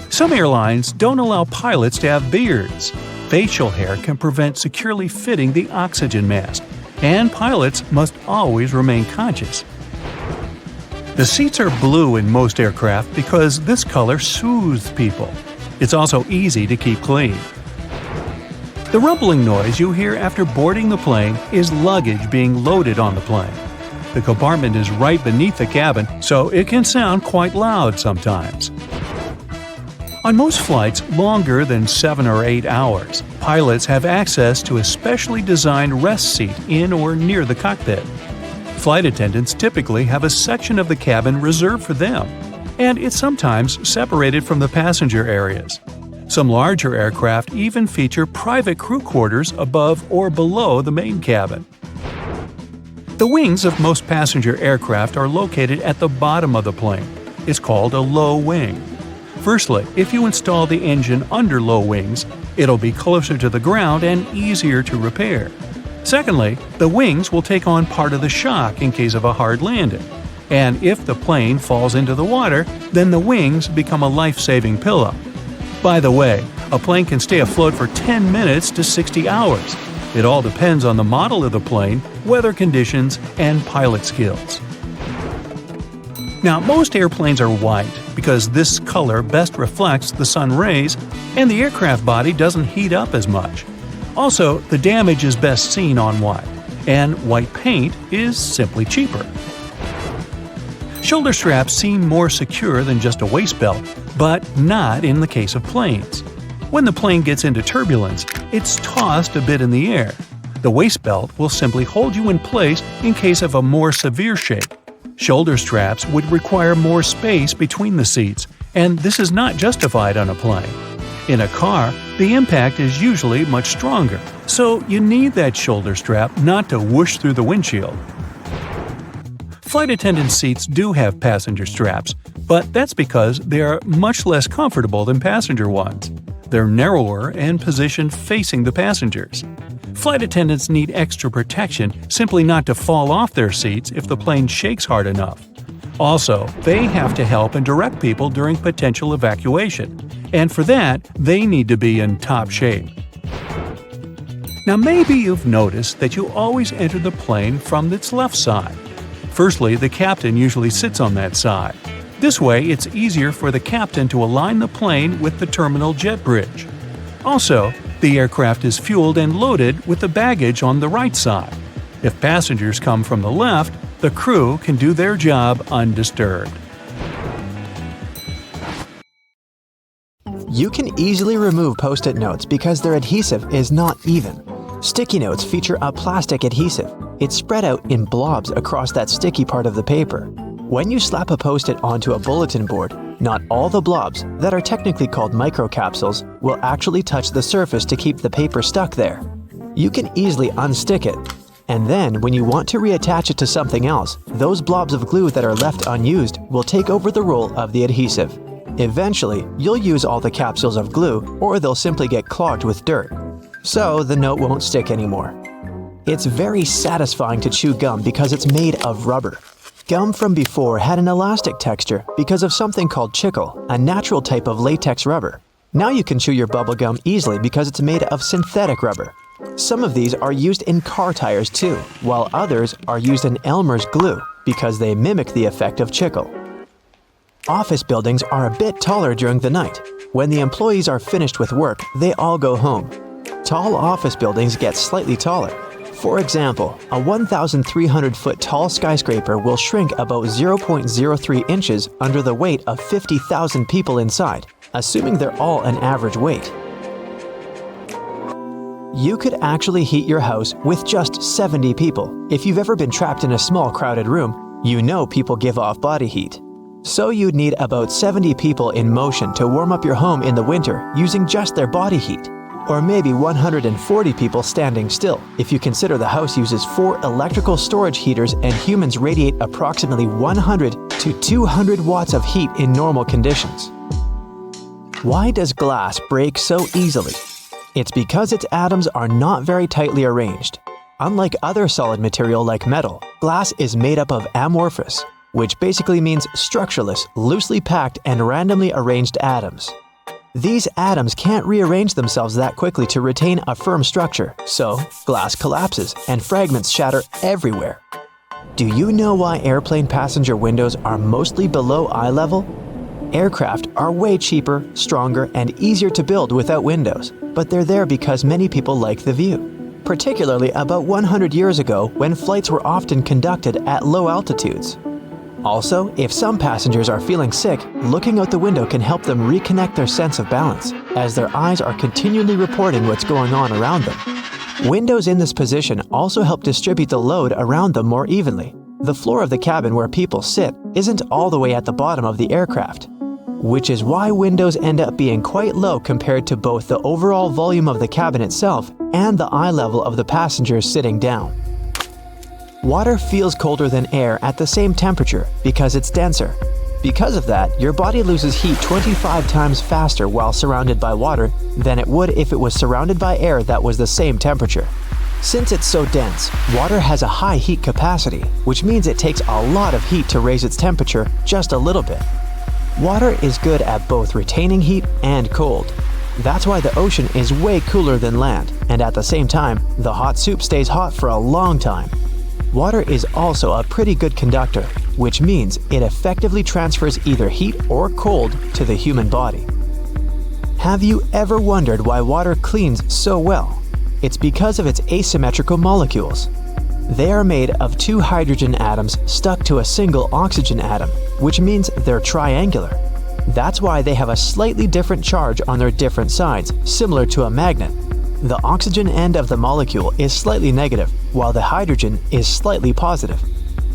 Some airlines don't allow pilots to have beards. Facial hair can prevent securely fitting the oxygen mask, and pilots must always remain conscious. The seats are blue in most aircraft because this color soothes people. It's also easy to keep clean. The rumbling noise you hear after boarding the plane is luggage being loaded on the plane. The compartment is right beneath the cabin, so it can sound quite loud sometimes. On most flights longer than 7 or 8 hours, pilots have access to a specially designed rest seat in or near the cockpit. Flight attendants typically have a section of the cabin reserved for them, and it's sometimes separated from the passenger areas. Some larger aircraft even feature private crew quarters above or below the main cabin. The wings of most passenger aircraft are located at the bottom of the plane. It's called a low wing. Firstly, if you install the engine under low wings, it'll be closer to the ground and easier to repair. Secondly, the wings will take on part of the shock in case of a hard landing. And if the plane falls into the water, then the wings become a life-saving pillow. By the way, a plane can stay afloat for 10 minutes to 60 hours. It all depends on the model of the plane, weather conditions, and pilot skills. Now, most airplanes are white because this color best reflects the sun rays and the aircraft body doesn't heat up as much. Also, the damage is best seen on white, and white paint is simply cheaper. Shoulder straps seem more secure than just a waist belt, but not in the case of planes. When the plane gets into turbulence, it's tossed a bit in the air. The waist belt will simply hold you in place in case of a more severe shake. Shoulder straps would require more space between the seats, and this is not justified on a plane. In a car, the impact is usually much stronger, so you need that shoulder strap not to whoosh through the windshield. Flight attendant seats do have passenger straps, but that's because they are much less comfortable than passenger ones. They're narrower and positioned facing the passengers. Flight attendants need extra protection simply not to fall off their seats if the plane shakes hard enough. Also, they have to help and direct people during potential evacuation, and for that, they need to be in top shape. Now maybe you've noticed that you always enter the plane from its left side. Firstly, the captain usually sits on that side. This way, it's easier for the captain to align the plane with the terminal jet bridge. Also, the aircraft is fueled and loaded with the baggage on the right side. If passengers come from the left, the crew can do their job undisturbed. You can easily remove PostIt notes because their adhesive is not even. Sticky notes feature a plastic adhesive. It's spread out in blobs across that sticky part of the paper. When you slap a PostIt onto a bulletin board, not all the blobs, that are technically called microcapsules, will actually touch the surface to keep the paper stuck there. You can easily unstick it. And then, when you want to reattach it to something else, those blobs of glue that are left unused will take over the role of the adhesive. Eventually, you'll use all the capsules of glue, or they'll simply get clogged with dirt. So the note won't stick anymore. It's very satisfying to chew gum because it's made of rubber. Gum from before had an elastic texture because of something called chicle, a natural type of latex rubber. Now you can chew your bubble gum easily because it's made of synthetic rubber. Some of these are used in car tires too, while others are used in Elmer's glue because they mimic the effect of chicle. Office buildings are a bit taller during the night. When the employees are finished with work, they all go home. Tall office buildings get slightly taller. For example, a 1,300-foot tall skyscraper will shrink about 0.03 inches under the weight of 50,000 people inside, assuming they're all an average weight. You could actually heat your house with just 70 people. If you've ever been trapped in a small crowded room, you know people give off body heat. So you'd need about 70 people in motion to warm up your home in the winter using just their body heat. Or maybe 140 people standing still, if you consider the house uses 4 electrical storage heaters and humans radiate approximately 100 to 200 watts of heat in normal conditions. Why does glass break so easily? It's because its atoms are not very tightly arranged. Unlike other solid material like metal, glass is made up of amorphous, which basically means structureless, loosely packed and randomly arranged atoms. These atoms can't rearrange themselves that quickly to retain a firm structure, so glass collapses and fragments shatter everywhere. Do you know why airplane passenger windows are mostly below eye level? Aircraft are way cheaper, stronger, and easier to build without windows, but they're there because many people like the view, particularly about 100 years ago when flights were often conducted at low altitudes. Also, if some passengers are feeling sick, looking out the window can help them reconnect their sense of balance, as their eyes are continually reporting what's going on around them. Windows in this position also help distribute the load around them more evenly. The floor of the cabin where people sit isn't all the way at the bottom of the aircraft, which is why windows end up being quite low compared to both the overall volume of the cabin itself and the eye level of the passengers sitting down. Water feels colder than air at the same temperature because it's denser. Because of that, your body loses heat 25 times faster while surrounded by water than it would if it was surrounded by air that was the same temperature. Since it's so dense, water has a high heat capacity, which means it takes a lot of heat to raise its temperature just a little bit. Water is good at both retaining heat and cold. That's why the ocean is way cooler than land, and at the same time, the hot soup stays hot for a long time. Water is also a pretty good conductor, which means it effectively transfers either heat or cold to the human body. Have you ever wondered why water cleans so well? It's because of its asymmetrical molecules. They are made of 2 hydrogen atoms stuck to a single oxygen atom, which means they're triangular. That's why they have a slightly different charge on their different sides, similar to a magnet. The oxygen end of the molecule is slightly negative, while the hydrogen is slightly positive.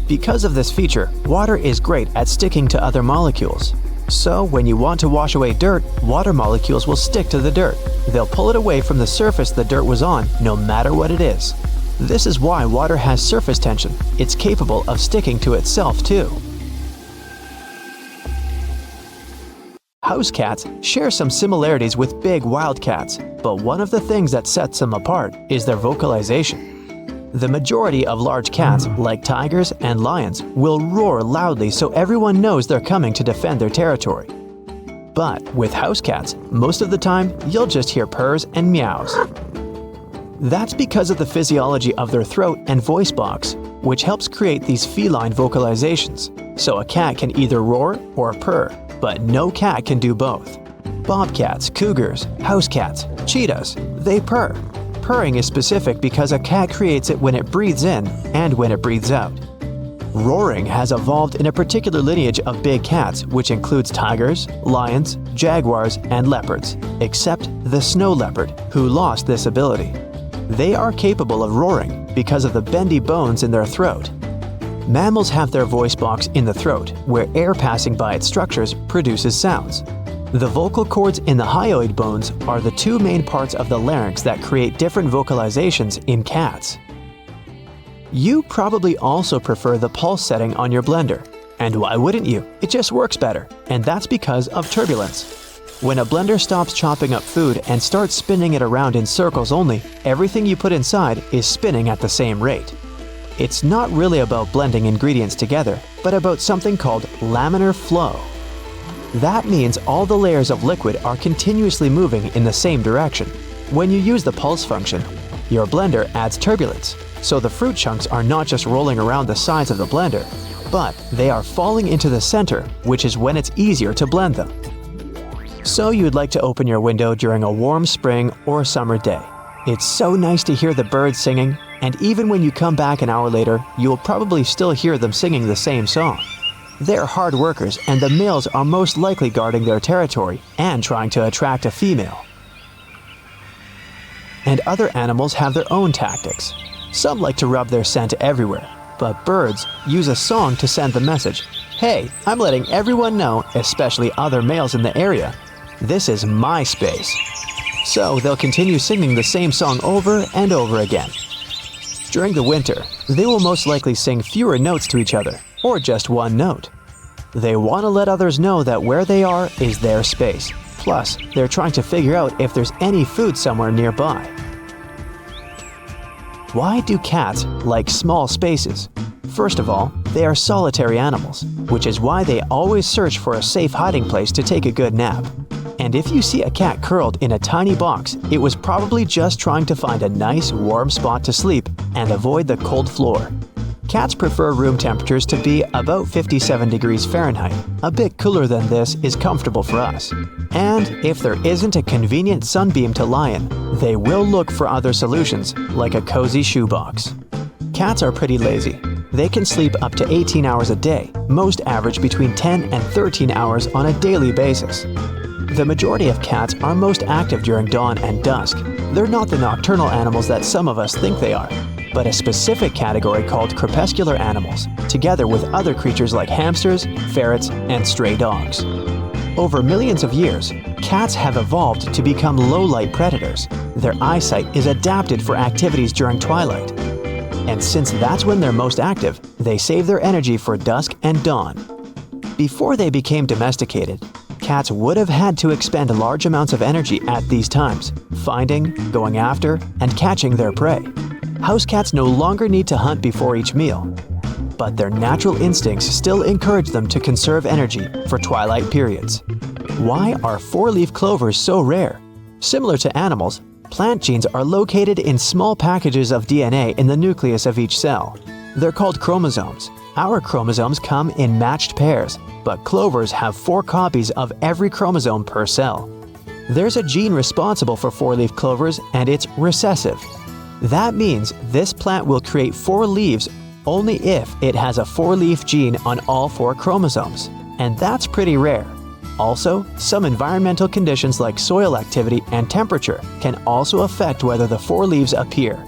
Because of this feature, water is great at sticking to other molecules. So when you want to wash away dirt, water molecules will stick to the dirt. They'll pull it away from the surface the dirt was on, no matter what it is. This is why water has surface tension. It's capable of sticking to itself too. House cats share some similarities with big wild cats, but one of the things that sets them apart is their vocalization. The majority of large cats, like tigers and lions, will roar loudly so everyone knows they're coming to defend their territory. But with house cats, most of the time, you'll just hear purrs and meows. That's because of the physiology of their throat and voice box, which helps create these feline vocalizations. So a cat can either roar or purr, but no cat can do both. Bobcats, cougars, house cats, cheetahs, they purr. Purring is specific because a cat creates it when it breathes in and when it breathes out. Roaring has evolved in a particular lineage of big cats, which includes tigers, lions, jaguars, and leopards, except the snow leopard, who lost this ability. They are capable of roaring because of the bendy bones in their throat. Mammals have their voice box in the throat, where air passing by its structures produces sounds. The vocal cords in the hyoid bones are the two main parts of the larynx that create different vocalizations in cats. You probably also prefer the pulse setting on your blender. And why wouldn't you? It just works better, and that's because of turbulence. When a blender stops chopping up food and starts spinning it around in circles only, everything you put inside is spinning at the same rate. It's not really about blending ingredients together, but about something called laminar flow. That means all the layers of liquid are continuously moving in the same direction. When you use the pulse function, your blender adds turbulence, so the fruit chunks are not just rolling around the sides of the blender, but they are falling into the center, which is when it's easier to blend them. So you'd like to open your window during a warm spring or summer day. It's so nice to hear the birds singing, and even when you come back an hour later, you'll probably still hear them singing the same song. They're hard workers, and the males are most likely guarding their territory and trying to attract a female. And other animals have their own tactics. Some like to rub their scent everywhere, but birds use a song to send the message, "Hey, I'm letting everyone know, especially other males in the area, this is my space." So they'll continue singing the same song over and over again. During the winter, they will most likely sing fewer notes to each other, or just one note. They want to let others know that where they are is their space. Plus, they're trying to figure out if there's any food somewhere nearby. Why do cats like small spaces? First of all, they are solitary animals, which is why they always search for a safe hiding place to take a good nap. And if you see a cat curled in a tiny box, it was probably just trying to find a nice, warm spot to sleep and avoid the cold floor. Cats prefer room temperatures to be about 57 degrees Fahrenheit. A bit cooler than this is comfortable for us. And if there isn't a convenient sunbeam to lie in, they will look for other solutions, like a cozy shoebox. Cats are pretty lazy. They can sleep up to 18 hours a day, most average between 10 and 13 hours on a daily basis. The majority of cats are most active during dawn and dusk. They're not the nocturnal animals that some of us think they are, but a specific category called crepuscular animals, together with other creatures like hamsters, ferrets, and stray dogs. Over millions of years, cats have evolved to become low-light predators. Their eyesight is adapted for activities during twilight. And since that's when they're most active, they save their energy for dusk and dawn. Before they became domesticated, cats would have had to expend large amounts of energy at these times, finding, going after, and catching their prey. House cats no longer need to hunt before each meal, but their natural instincts still encourage them to conserve energy for twilight periods. Why are four-leaf clovers so rare? Similar to animals, plant genes are located in small packages of DNA in the nucleus of each cell. They're called chromosomes. Our chromosomes come in matched pairs, but clovers have 4 copies of every chromosome per cell. There's a gene responsible for four-leaf clovers, and it's recessive. That means this plant will create 4 leaves only if it has a 4-leaf gene on all 4 chromosomes, and that's pretty rare. Also, some environmental conditions like soil activity and temperature can also affect whether the 4 leaves appear.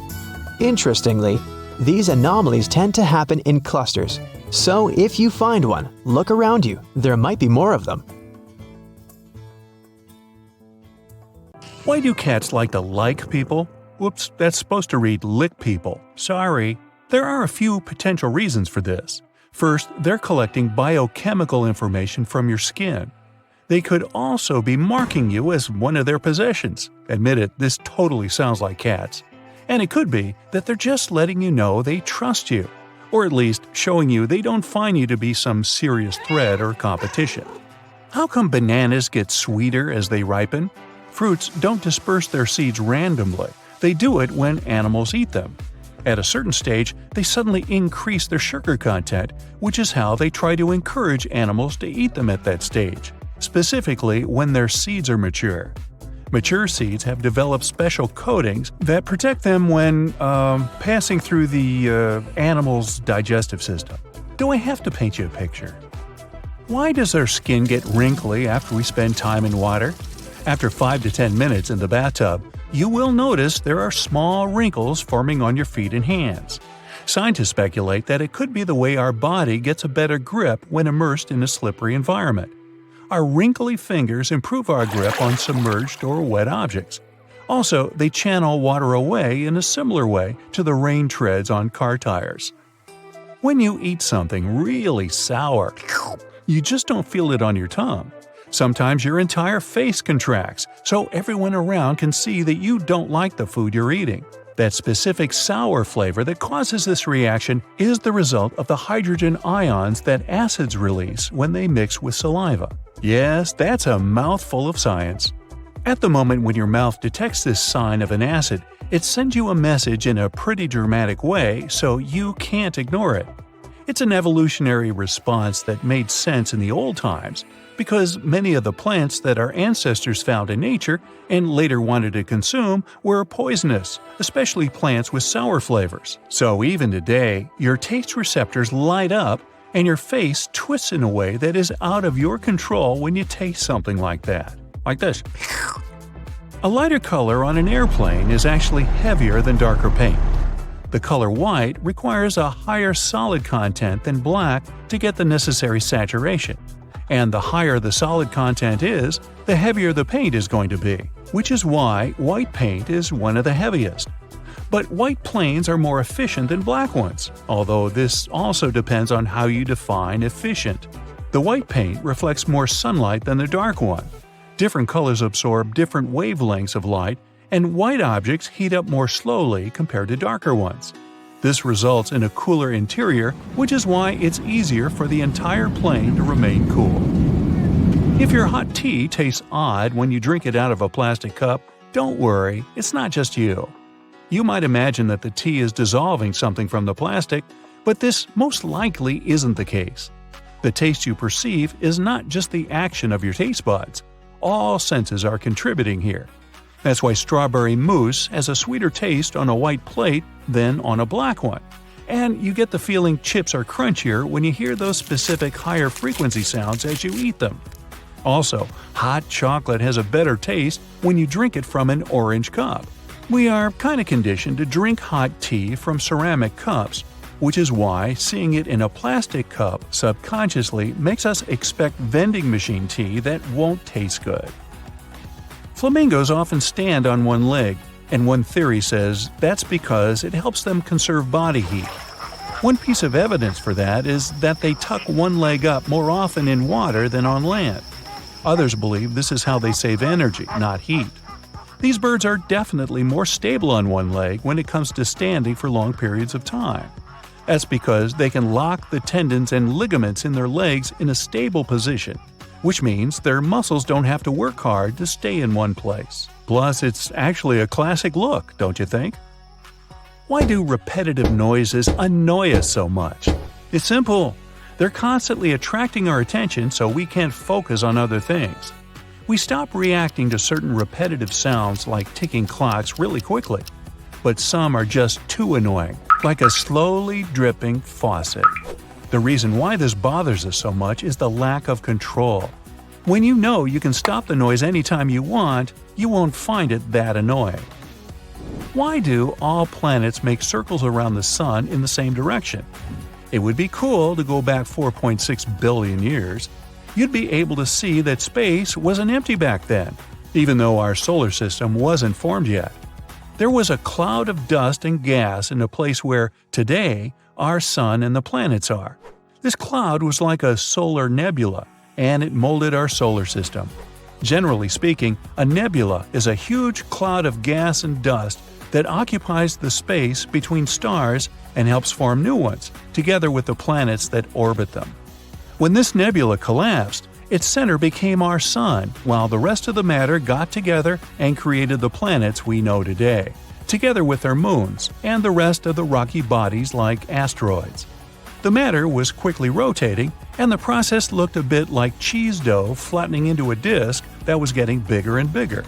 Interestingly, these anomalies tend to happen in clusters, so if you find one, look around you. There might be more of them. Why do cats like to like people? Whoops, that's supposed to read lick people. Sorry. There are a few potential reasons for this. First, they're collecting biochemical information from your skin. They could also be marking you as one of their possessions. Admit it, this totally sounds like cats. And it could be that they're just letting you know they trust you, or at least showing you they don't find you to be some serious threat or competition. How come bananas get sweeter as they ripen? Fruits don't disperse their seeds randomly. They do it when animals eat them. At a certain stage, they suddenly increase their sugar content, which is how they try to encourage animals to eat them at that stage, specifically when their seeds are mature. Mature seeds have developed special coatings that protect them when passing through the animal's digestive system. Do I have to paint you a picture? Why does our skin get wrinkly after we spend time in water? After 5 to 10 minutes in the bathtub, you will notice there are small wrinkles forming on your feet and hands. Scientists speculate that it could be the way our body gets a better grip when immersed in a slippery environment. Our wrinkly fingers improve our grip on submerged or wet objects. Also, they channel water away in a similar way to the rain treads on car tires. When you eat something really sour, you just don't feel it on your tongue. Sometimes your entire face contracts, so everyone around can see that you don't like the food you're eating. That specific sour flavor that causes this reaction is the result of the hydrogen ions that acids release when they mix with saliva. Yes, that's a mouthful of science. At the moment when your mouth detects this sign of an acid, it sends you a message in a pretty dramatic way, so you can't ignore it. It's an evolutionary response that made sense in the old times, because many of the plants that our ancestors found in nature and later wanted to consume were poisonous, especially plants with sour flavors. So even today, your taste receptors light up and your face twists in a way that is out of your control when you taste something like that. Like this. A lighter color on an airplane is actually heavier than darker paint. The color white requires a higher solid content than black to get the necessary saturation. And the higher the solid content is, the heavier the paint is going to be, which is why white paint is one of the heaviest. But white planes are more efficient than black ones, although this also depends on how you define efficient. The white paint reflects more sunlight than the dark one. Different colors absorb different wavelengths of light, and white objects heat up more slowly compared to darker ones. This results in a cooler interior, which is why it's easier for the entire plane to remain cool. If your hot tea tastes odd when you drink it out of a plastic cup, don't worry, it's not just you. You might imagine that the tea is dissolving something from the plastic, but this most likely isn't the case. The taste you perceive is not just the action of your taste buds. All senses are contributing here. That's why strawberry mousse has a sweeter taste on a white plate than on a black one. And you get the feeling chips are crunchier when you hear those specific higher frequency sounds as you eat them. Also, hot chocolate has a better taste when you drink it from an orange cup. We are kind of conditioned to drink hot tea from ceramic cups, which is why seeing it in a plastic cup subconsciously makes us expect vending machine tea that won't taste good. Flamingos often stand on one leg, and one theory says that's because it helps them conserve body heat. One piece of evidence for that is that they tuck one leg up more often in water than on land. Others believe this is how they save energy, not heat. These birds are definitely more stable on one leg when it comes to standing for long periods of time. That's because they can lock the tendons and ligaments in their legs in a stable position, which means their muscles don't have to work hard to stay in one place. Plus, it's actually a classic look, don't you think? Why do repetitive noises annoy us so much? It's simple. They're constantly attracting our attention so we can't focus on other things. We stop reacting to certain repetitive sounds like ticking clocks really quickly. But some are just too annoying, like a slowly dripping faucet. The reason why this bothers us so much is the lack of control. When you know you can stop the noise anytime you want, you won't find it that annoying. Why do all planets make circles around the sun in the same direction? It would be cool to go back 4.6 billion years. You'd be able to see that space wasn't empty back then, even though our solar system wasn't formed yet. There was a cloud of dust and gas in a place where, today, our sun and the planets are. This cloud was like a solar nebula, and it molded our solar system. Generally speaking, a nebula is a huge cloud of gas and dust that occupies the space between stars and helps form new ones, together with the planets that orbit them. When this nebula collapsed, its center became our sun, while the rest of the matter got together and created the planets we know today, together with their moons and the rest of the rocky bodies like asteroids. The matter was quickly rotating, and the process looked a bit like cheese dough flattening into a disk that was getting bigger and bigger.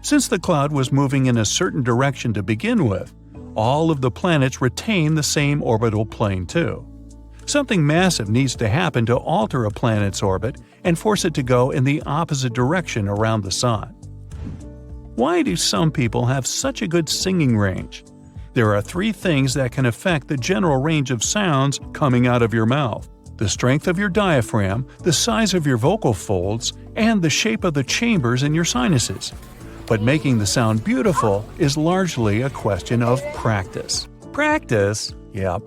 Since the cloud was moving in a certain direction to begin with, all of the planets retain the same orbital plane too. Something massive needs to happen to alter a planet's orbit and force it to go in the opposite direction around the sun. Why do some people have such a good singing range? There are 3 things that can affect the general range of sounds coming out of your mouth: the strength of your diaphragm, the size of your vocal folds, and the shape of the chambers in your sinuses. But making the sound beautiful is largely a question of practice. Practice? Yep.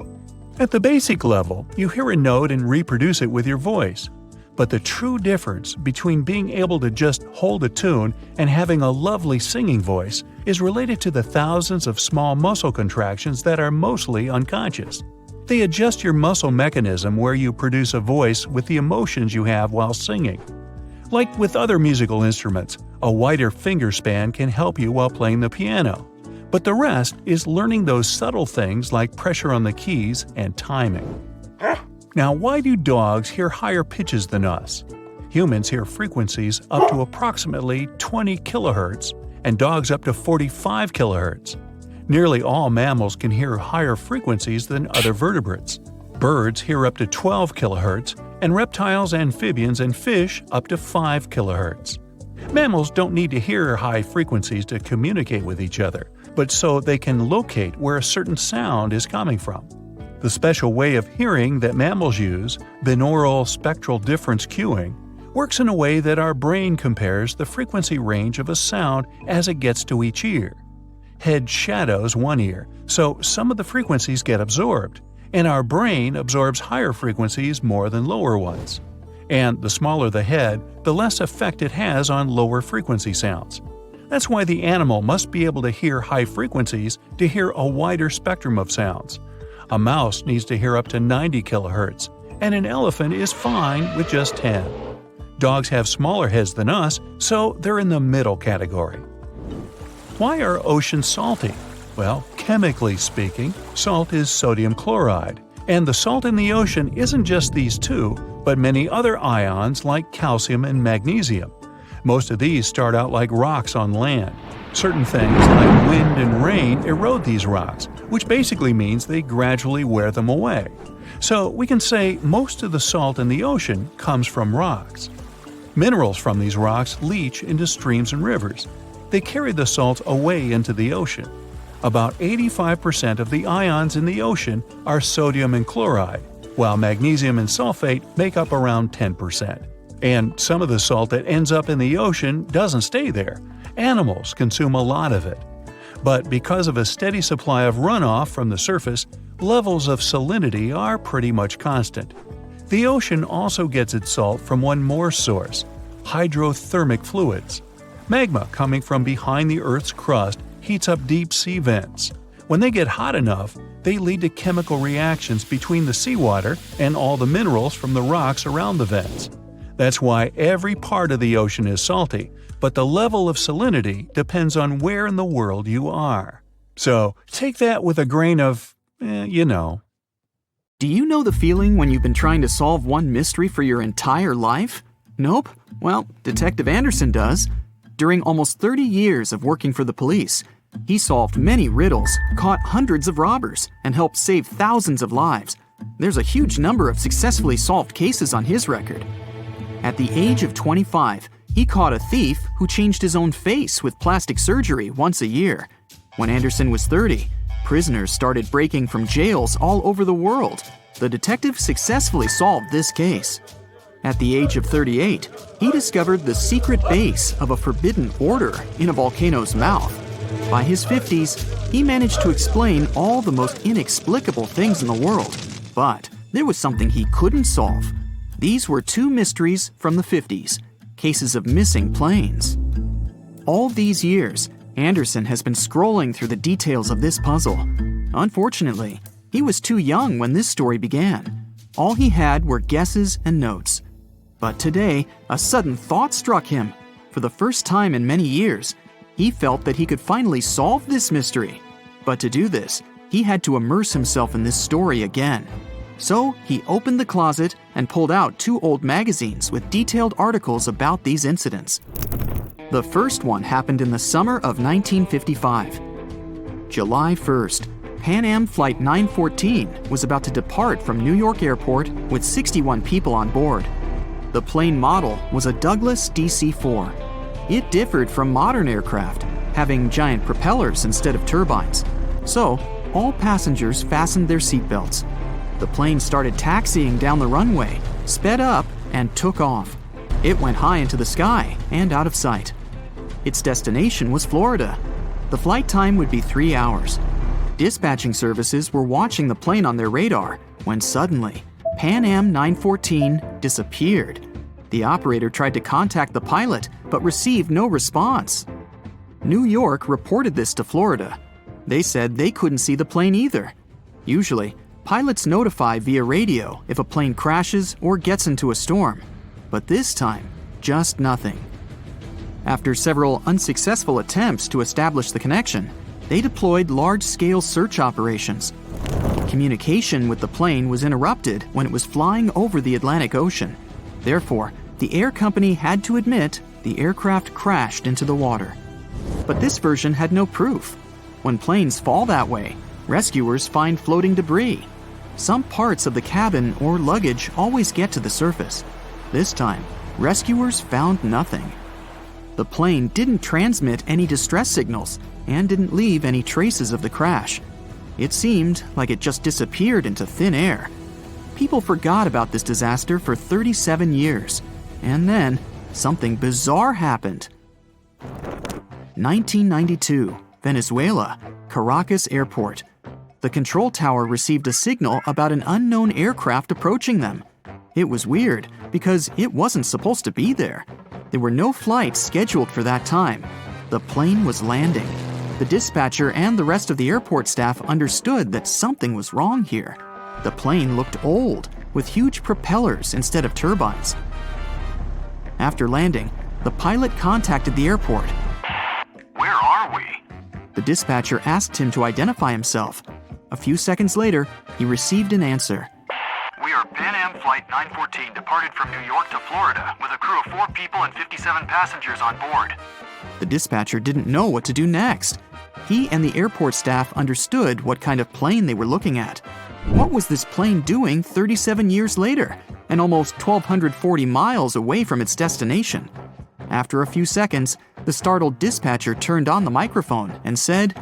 At the basic level, you hear a note and reproduce it with your voice. But the true difference between being able to just hold a tune and having a lovely singing voice is related to the thousands of small muscle contractions that are mostly unconscious. They adjust your muscle mechanism where you produce a voice with the emotions you have while singing. Like with other musical instruments, a wider finger span can help you while playing the piano. But the rest is learning those subtle things like pressure on the keys and timing. Now, why do dogs hear higher pitches than us? Humans hear frequencies up to approximately 20 kHz and dogs up to 45 kHz. Nearly all mammals can hear higher frequencies than other vertebrates. Birds hear up to 12 kHz and reptiles, amphibians, and fish up to 5 kHz. Mammals don't need to hear high frequencies to communicate with each other, but so they can locate where a certain sound is coming from. The special way of hearing that mammals use, binaural spectral difference cueing, works in a way that our brain compares the frequency range of a sound as it gets to each ear. Head shadows one ear, so some of the frequencies get absorbed, and our brain absorbs higher frequencies more than lower ones. And the smaller the head, the less effect it has on lower frequency sounds. That's why the animal must be able to hear high frequencies to hear a wider spectrum of sounds. A mouse needs to hear up to 90 kHz, and an elephant is fine with just 10. Dogs have smaller heads than us, so they're in the middle category. Why are oceans salty? Well, chemically speaking, salt is sodium chloride, and the salt in the ocean isn't just these 2, but many other ions like calcium and magnesium. Most of these start out like rocks on land. Certain things like wind and rain erode these rocks, which basically means they gradually wear them away. So we can say most of the salt in the ocean comes from rocks. Minerals from these rocks leach into streams and rivers. They carry the salt away into the ocean. About 85% of the ions in the ocean are sodium and chloride, while magnesium and sulfate make up around 10%. And some of the salt that ends up in the ocean doesn't stay there. Animals consume a lot of it. But because of a steady supply of runoff from the surface, levels of salinity are pretty much constant. The ocean also gets its salt from one more source: hydrothermic fluids. Magma coming from behind the Earth's crust heats up deep sea vents. When they get hot enough, they lead to chemical reactions between the seawater and all the minerals from the rocks around the vents. That's why every part of the ocean is salty, but the level of salinity depends on where in the world you are. So take that with a grain of, you know. Do you know the feeling when you've been trying to solve one mystery for your entire life? Nope? Well, Detective Anderson does. During almost 30 years of working for the police, he solved many riddles, caught hundreds of robbers, and helped save thousands of lives. There's a huge number of successfully solved cases on his record. At the age of 25, he caught a thief who changed his own face with plastic surgery once a year. When Anderson was 30, prisoners started breaking from jails all over the world. The detective successfully solved this case. At the age of 38, he discovered the secret base of a forbidden order in a volcano's mouth. By his 50s, he managed to explain all the most inexplicable things in the world. But there was something he couldn't solve. These were 2 mysteries from the 50s, cases of missing planes. All these years, Anderson has been scrolling through the details of this puzzle. Unfortunately, he was too young when this story began. All he had were guesses and notes. But today, a sudden thought struck him. For the first time in many years, he felt that he could finally solve this mystery. But to do this, he had to immerse himself in this story again. So he opened the closet and pulled out 2 old magazines with detailed articles about these incidents. The first one happened in the summer of 1955. July 1st, Pan Am Flight 914 was about to depart from New York Airport with 61 people on board. The plane model was a Douglas DC-4. It differed from modern aircraft, having giant propellers instead of turbines. So, all passengers fastened their seatbelts. The plane started taxiing down the runway, sped up, and took off. It went high into the sky and out of sight. Its destination was Florida. The flight time would be 3 hours. Dispatching services were watching the plane on their radar when suddenly, Pan Am 914 disappeared. The operator tried to contact the pilot but received no response. New York reported this to Florida. They said they couldn't see the plane either. Usually, pilots notify via radio if a plane crashes or gets into a storm. But this time, just nothing. After several unsuccessful attempts to establish the connection, they deployed large-scale search operations. Communication with the plane was interrupted when it was flying over the Atlantic Ocean. Therefore, the air company had to admit the aircraft crashed into the water. But this version had no proof. When planes fall that way, rescuers find floating debris. Some parts of the cabin or luggage always get to the surface. This time, rescuers found nothing. The plane didn't transmit any distress signals and didn't leave any traces of the crash. It seemed like it just disappeared into thin air. People forgot about this disaster for 37 years. And then, something bizarre happened. 1992, Venezuela, Caracas Airport. The control tower received a signal about an unknown aircraft approaching them. It was weird because it wasn't supposed to be there. There were no flights scheduled for that time. The plane was landing. The dispatcher and the rest of the airport staff understood that something was wrong here. The plane looked old, with huge propellers instead of turbines. After landing, the pilot contacted the airport. Where are we? The dispatcher asked him to identify himself. A few seconds later, he received an answer. We are Pan Am Flight 914 departed from New York to Florida with a crew of 4 people and 57 passengers on board. The dispatcher didn't know what to do next. He and the airport staff understood what kind of plane they were looking at. What was this plane doing 37 years later and almost 1,240 miles away from its destination? After a few seconds, the startled dispatcher turned on the microphone and said,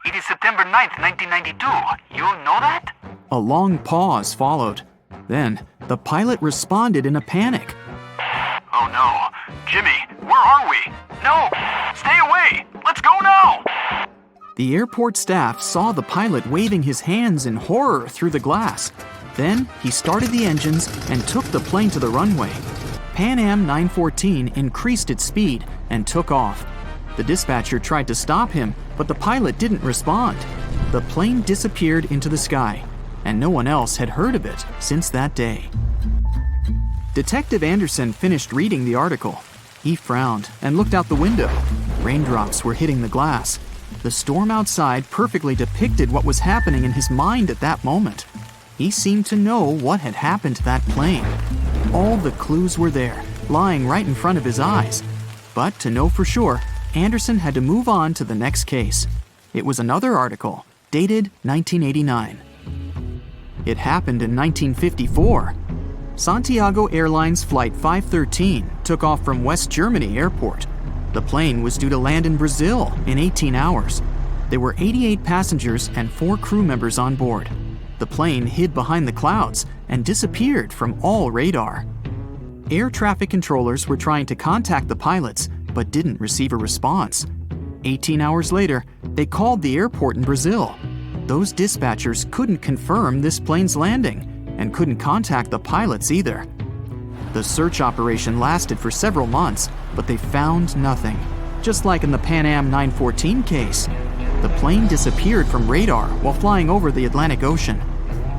It is September 9th, 1992. You know that? A long pause followed. Then, the pilot responded in a panic. Oh no. Jimmy, where are we? No! Stay away! Let's go now! The airport staff saw the pilot waving his hands in horror through the glass. Then, he started the engines and took the plane to the runway. Pan Am 914 increased its speed and took off. The dispatcher tried to stop him, but the pilot didn't respond. The plane disappeared into the sky, and no one else had heard of it since that day. Detective Anderson finished reading the article. He frowned and looked out the window. Raindrops were hitting the glass. The storm outside perfectly depicted what was happening in his mind at that moment. He seemed to know what had happened to that plane. All the clues were there, lying right in front of his eyes. But to know for sure, Anderson had to move on to the next case. It was another article, dated 1989. It happened in 1954. Santiago Airlines Flight 513 took off from West Germany Airport. The plane was due to land in Brazil in 18 hours. There were 88 passengers and 4 crew members on board. The plane hid behind the clouds and disappeared from all radar. Air traffic controllers were trying to contact the pilots, but didn't receive a response. 18 hours later, they called the airport in Brazil. Those dispatchers couldn't confirm this plane's landing and couldn't contact the pilots either. The search operation lasted for several months, but they found nothing. Just like in the Pan Am 914 case, the plane disappeared from radar while flying over the Atlantic Ocean.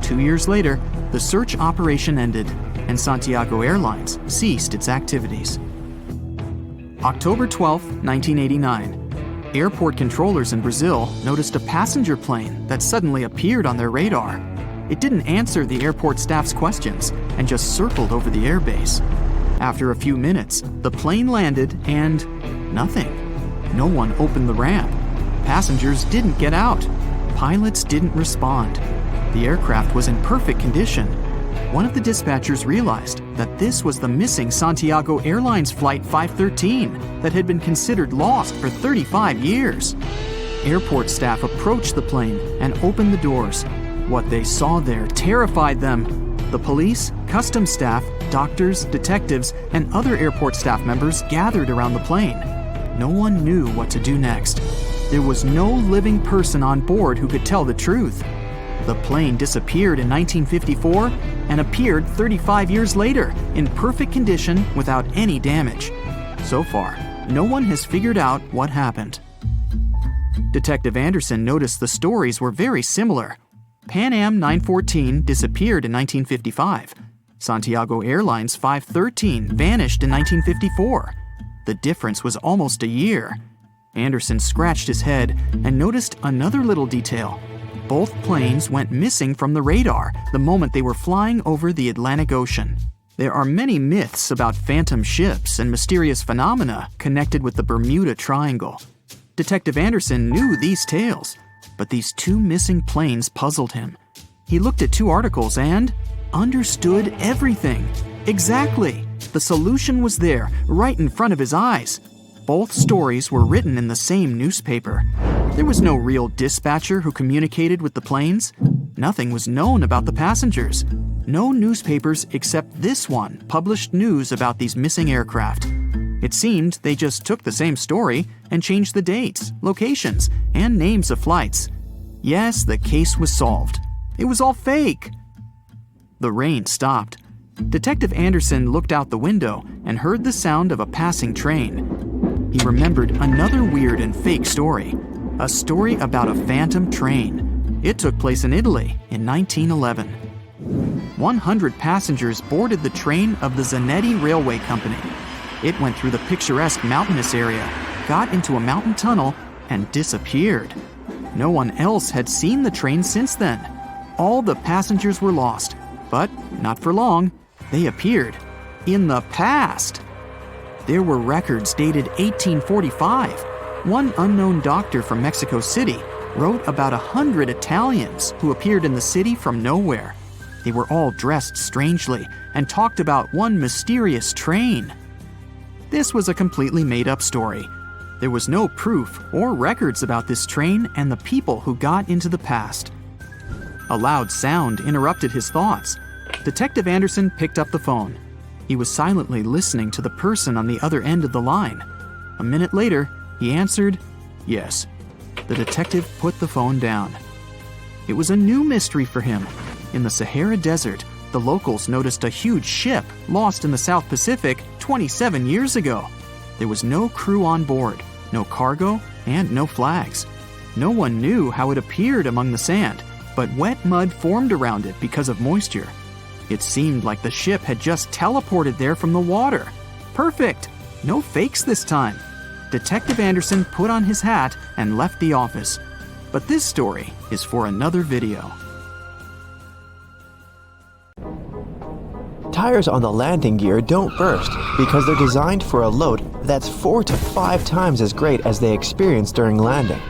2 years later, the search operation ended, and Santiago Airlines ceased its activities. October 12, 1989. Airport controllers in Brazil noticed a passenger plane that suddenly appeared on their radar. It didn't answer the airport staff's questions and just circled over the airbase. After a few minutes, the plane landed and nothing. No one opened the ramp. Passengers didn't get out. pilots didn't respond. The aircraft was in perfect condition. One of the dispatchers realized that this was the missing Santiago Airlines Flight 513 that had been considered lost for 35 years. Airport staff approached the plane and opened the doors. What they saw there terrified them. The police, customs staff, doctors, detectives, and other airport staff members gathered around the plane. No one knew what to do next. There was no living person on board who could tell the truth. The plane disappeared in 1954 and appeared 35 years later in perfect condition without any damage. So far, no one has figured out what happened. Detective Anderson noticed the stories were very similar. Pan Am 914 disappeared in 1955. Santiago Airlines 513 vanished in 1954. The difference was almost a year. Anderson scratched his head and noticed another little detail. Both planes went missing from the radar the moment they were flying over the Atlantic Ocean. There are many myths about phantom ships and mysterious phenomena connected with the Bermuda Triangle. Detective Anderson knew these tales, but these two missing planes puzzled him. He looked at two articles and understood everything. Exactly! The solution was there, right in front of his eyes. Both stories were written in the same newspaper. There was no real dispatcher who communicated with the planes. Nothing was known about the passengers. No newspapers except this one published news about these missing aircraft. It seemed they just took the same story and changed the dates, locations, and names of flights. Yes, the case was solved. It was all fake. The rain stopped. Detective Anderson looked out the window and heard the sound of a passing train. He remembered another weird and fake story. A story about a phantom train. It took place in Italy in 1911. 100 passengers boarded the train of the Zanetti Railway Company. It went through the picturesque mountainous area, got into a mountain tunnel, and disappeared. No one else had seen the train since then. All the passengers were lost, but not for long. They appeared in the past. There were records dated 1845. One unknown doctor from Mexico City wrote about 100 Italians who appeared in the city from nowhere. They were all dressed strangely and talked about one mysterious train. This was a completely made-up story. There was no proof or records about this train and the people who got into the past. A loud sound interrupted his thoughts. Detective Anderson picked up the phone. He was silently listening to the person on the other end of the line. A minute later, he answered, "Yes." The detective put the phone down. It was a new mystery for him. In the Sahara Desert, the locals noticed a huge ship lost in the South Pacific 27 years ago. There was no crew on board, no cargo, and no flags. No one knew how it appeared among the sand, but wet mud formed around it because of moisture. It seemed like the ship had just teleported there from the water. Perfect! No fakes this time. Detective Anderson put on his hat and left the office. But this story is for another video. Tires on the landing gear don't burst because they're designed for a load that's 4 to 5 times as great as they experience during landing.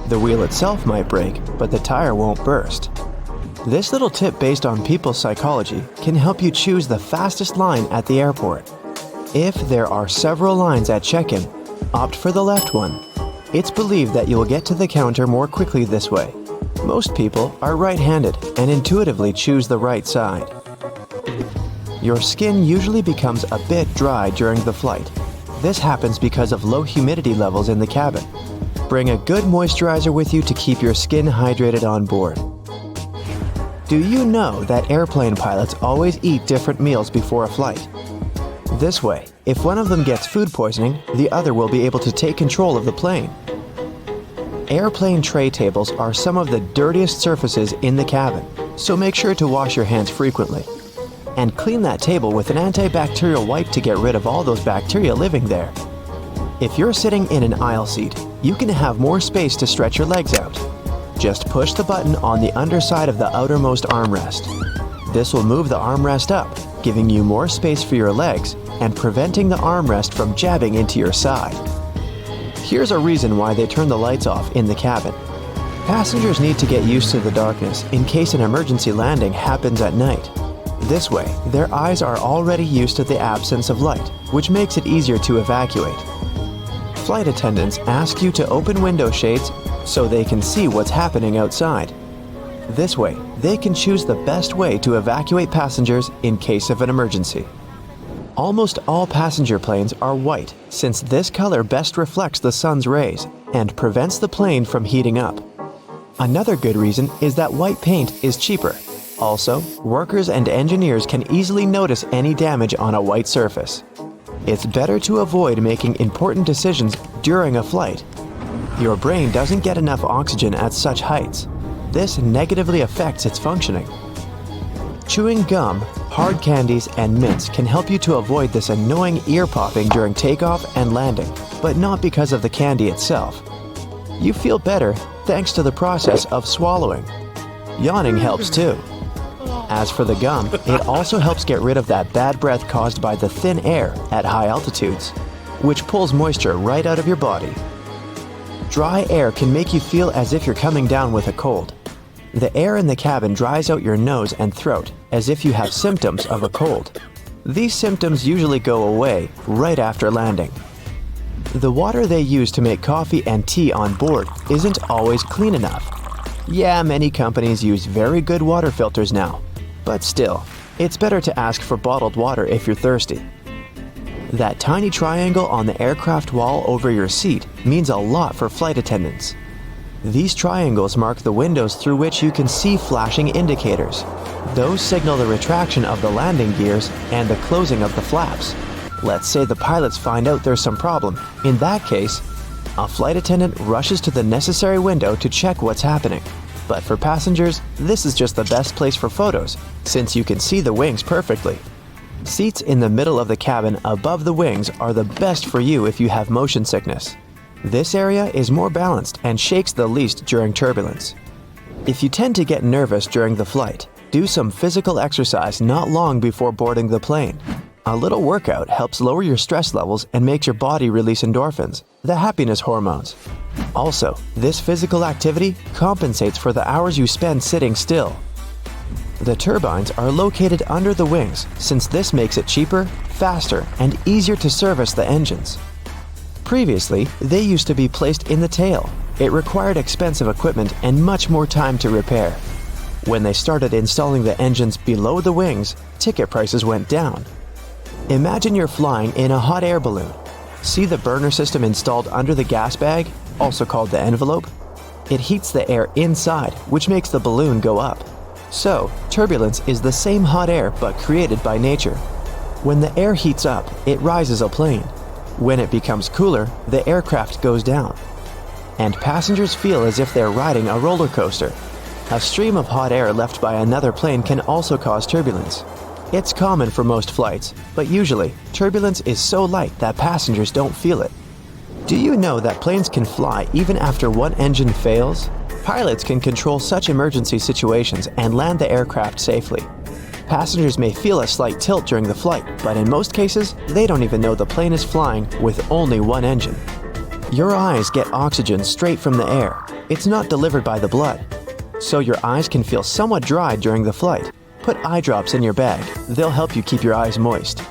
The wheel itself might break, but the tire won't burst. This little tip based on people's psychology can help you choose the fastest line at the airport. If there are several lines at check-in, opt for the left one. It's believed that you'll get to the counter more quickly this way. Most people are right-handed and intuitively choose the right side. Your skin usually becomes a bit dry during the flight. This happens because of low humidity levels in the cabin. Bring a good moisturizer with you to keep your skin hydrated on board. Do you know that airplane pilots always eat different meals before a flight? This way, if one of them gets food poisoning, the other will be able to take control of the plane. Airplane tray tables are some of the dirtiest surfaces in the cabin, so make sure to wash your hands frequently. And clean that table with an antibacterial wipe to get rid of all those bacteria living there. If you're sitting in an aisle seat, you can have more space to stretch your legs out. Just push the button on the underside of the outermost armrest. This will move the armrest up, giving you more space for your legs and preventing the armrest from jabbing into your side. Here's a reason why they turn the lights off in the cabin. Passengers need to get used to the darkness in case an emergency landing happens at night. This way, their eyes are already used to the absence of light, which makes it easier to evacuate. Flight attendants ask you to open window shades so they can see what's happening outside. This way, they can choose the best way to evacuate passengers in case of an emergency. Almost all passenger planes are white, since this color best reflects the sun's rays and prevents the plane from heating up. Another good reason is that white paint is cheaper. Also, workers and engineers can easily notice any damage on a white surface. It's better to avoid making important decisions during a flight. Your brain doesn't get enough oxygen at such heights. This negatively affects its functioning. Chewing gum, hard candies, and mints can help you to avoid this annoying ear popping during takeoff and landing, but not because of the candy itself. You feel better thanks to the process of swallowing. Yawning helps too. As for the gum, it also helps get rid of that bad breath caused by the thin air at high altitudes, which pulls moisture right out of your body. Dry air can make you feel as if you're coming down with a cold. The air in the cabin dries out your nose and throat as if you have symptoms of a cold. These symptoms usually go away right after landing. The water they use to make coffee and tea on board isn't always clean enough. Yeah, many companies use very good water filters now, but still, it's better to ask for bottled water if you're thirsty. That tiny triangle on the aircraft wall over your seat means a lot for flight attendants. These triangles mark the windows through which you can see flashing indicators. Those signal the retraction of the landing gears and the closing of the flaps. Let's say the pilots find out there's some problem. In that case, a flight attendant rushes to the necessary window to check what's happening. But for passengers, this is just the best place for photos, since you can see the wings perfectly. Seats in the middle of the cabin above the wings are the best for you if you have motion sickness. This area is more balanced and shakes the least during turbulence. If you tend to get nervous during the flight, do some physical exercise not long before boarding the plane. A little workout helps lower your stress levels and makes your body release endorphins, the happiness hormones. Also, this physical activity compensates for the hours you spend sitting still. The turbines are located under the wings, since this makes it cheaper, faster, and easier to service the engines. Previously, they used to be placed in the tail. It required expensive equipment and much more time to repair. When they started installing the engines below the wings, ticket prices went down. Imagine you're flying in a hot air balloon. See the burner system installed under the gas bag, also called the envelope? It heats the air inside, which makes the balloon go up. So, turbulence is the same hot air but created by nature. When the air heats up, it rises a plane. When it becomes cooler, the aircraft goes down. And passengers feel as if they're riding a roller coaster. A stream of hot air left by another plane can also cause turbulence. It's common for most flights, but usually, turbulence is so light that passengers don't feel it. Do you know that planes can fly even after one engine fails? Pilots can control such emergency situations and land the aircraft safely. Passengers may feel a slight tilt during the flight, but in most cases, they don't even know the plane is flying with only one engine. Your eyes get oxygen straight from the air. It's not delivered by the blood. So your eyes can feel somewhat dry during the flight. Put eye drops in your bag. They'll help you keep your eyes moist.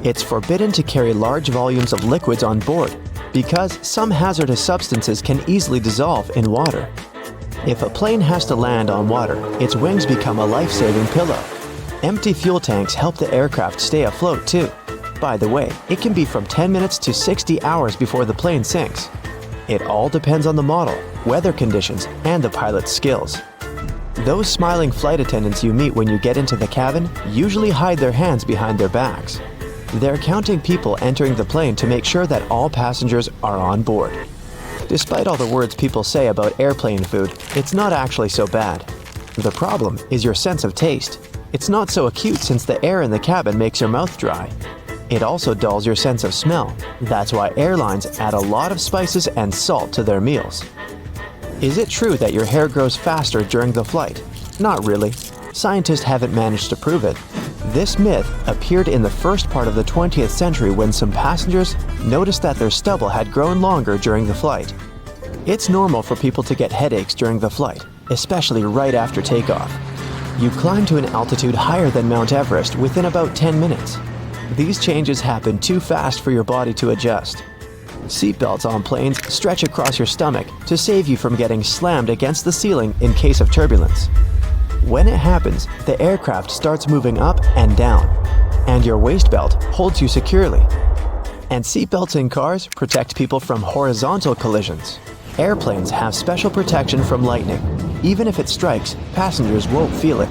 It's forbidden to carry large volumes of liquids on board because some hazardous substances can easily dissolve in water. If a plane has to land on water, its wings become a life-saving pillow. Empty fuel tanks help the aircraft stay afloat too. By the way, it can be from 10 minutes to 60 hours before the plane sinks. It all depends on the model, weather conditions, and the pilot's skills. Those smiling flight attendants you meet when you get into the cabin usually hide their hands behind their backs. They're counting people entering the plane to make sure that all passengers are on board. Despite all the words people say about airplane food, it's not actually so bad. The problem is your sense of taste. It's not so acute since the air in the cabin makes your mouth dry. It also dulls your sense of smell. That's why airlines add a lot of spices and salt to their meals. Is it true that your hair grows faster during the flight? Not really. Scientists haven't managed to prove it. This myth appeared in the first part of the 20th century when some passengers noticed that their stubble had grown longer during the flight. It's normal for people to get headaches during the flight, especially right after takeoff. You climb to an altitude higher than Mount Everest within about 10 minutes. These changes happen too fast for your body to adjust. Seatbelts on planes stretch across your stomach to save you from getting slammed against the ceiling in case of turbulence. When it happens, the aircraft starts moving up and down, and your waist belt holds you securely. And seatbelts in cars protect people from horizontal collisions. Airplanes have special protection from lightning. Even if it strikes, passengers won't feel it.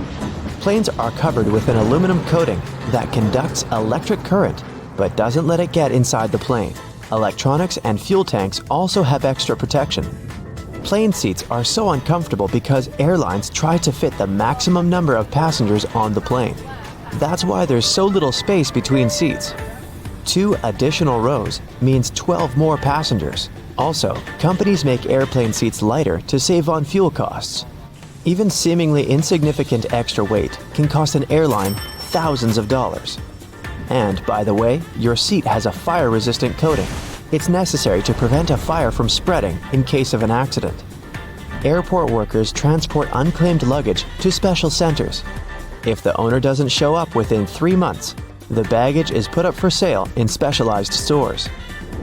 Planes are covered with an aluminum coating that conducts electric current but doesn't let it get inside the plane. Electronics and fuel tanks also have extra protection. Plane seats are so uncomfortable because airlines try to fit the maximum number of passengers on the plane. That's why there's so little space between seats. 2 additional rows means 12 more passengers. Also, companies make airplane seats lighter to save on fuel costs. Even seemingly insignificant extra weight can cost an airline thousands of dollars. And, by the way, your seat has a fire-resistant coating. It's necessary to prevent a fire from spreading in case of an accident. Airport workers transport unclaimed luggage to special centers. If the owner doesn't show up within 3 months, the baggage is put up for sale in specialized stores.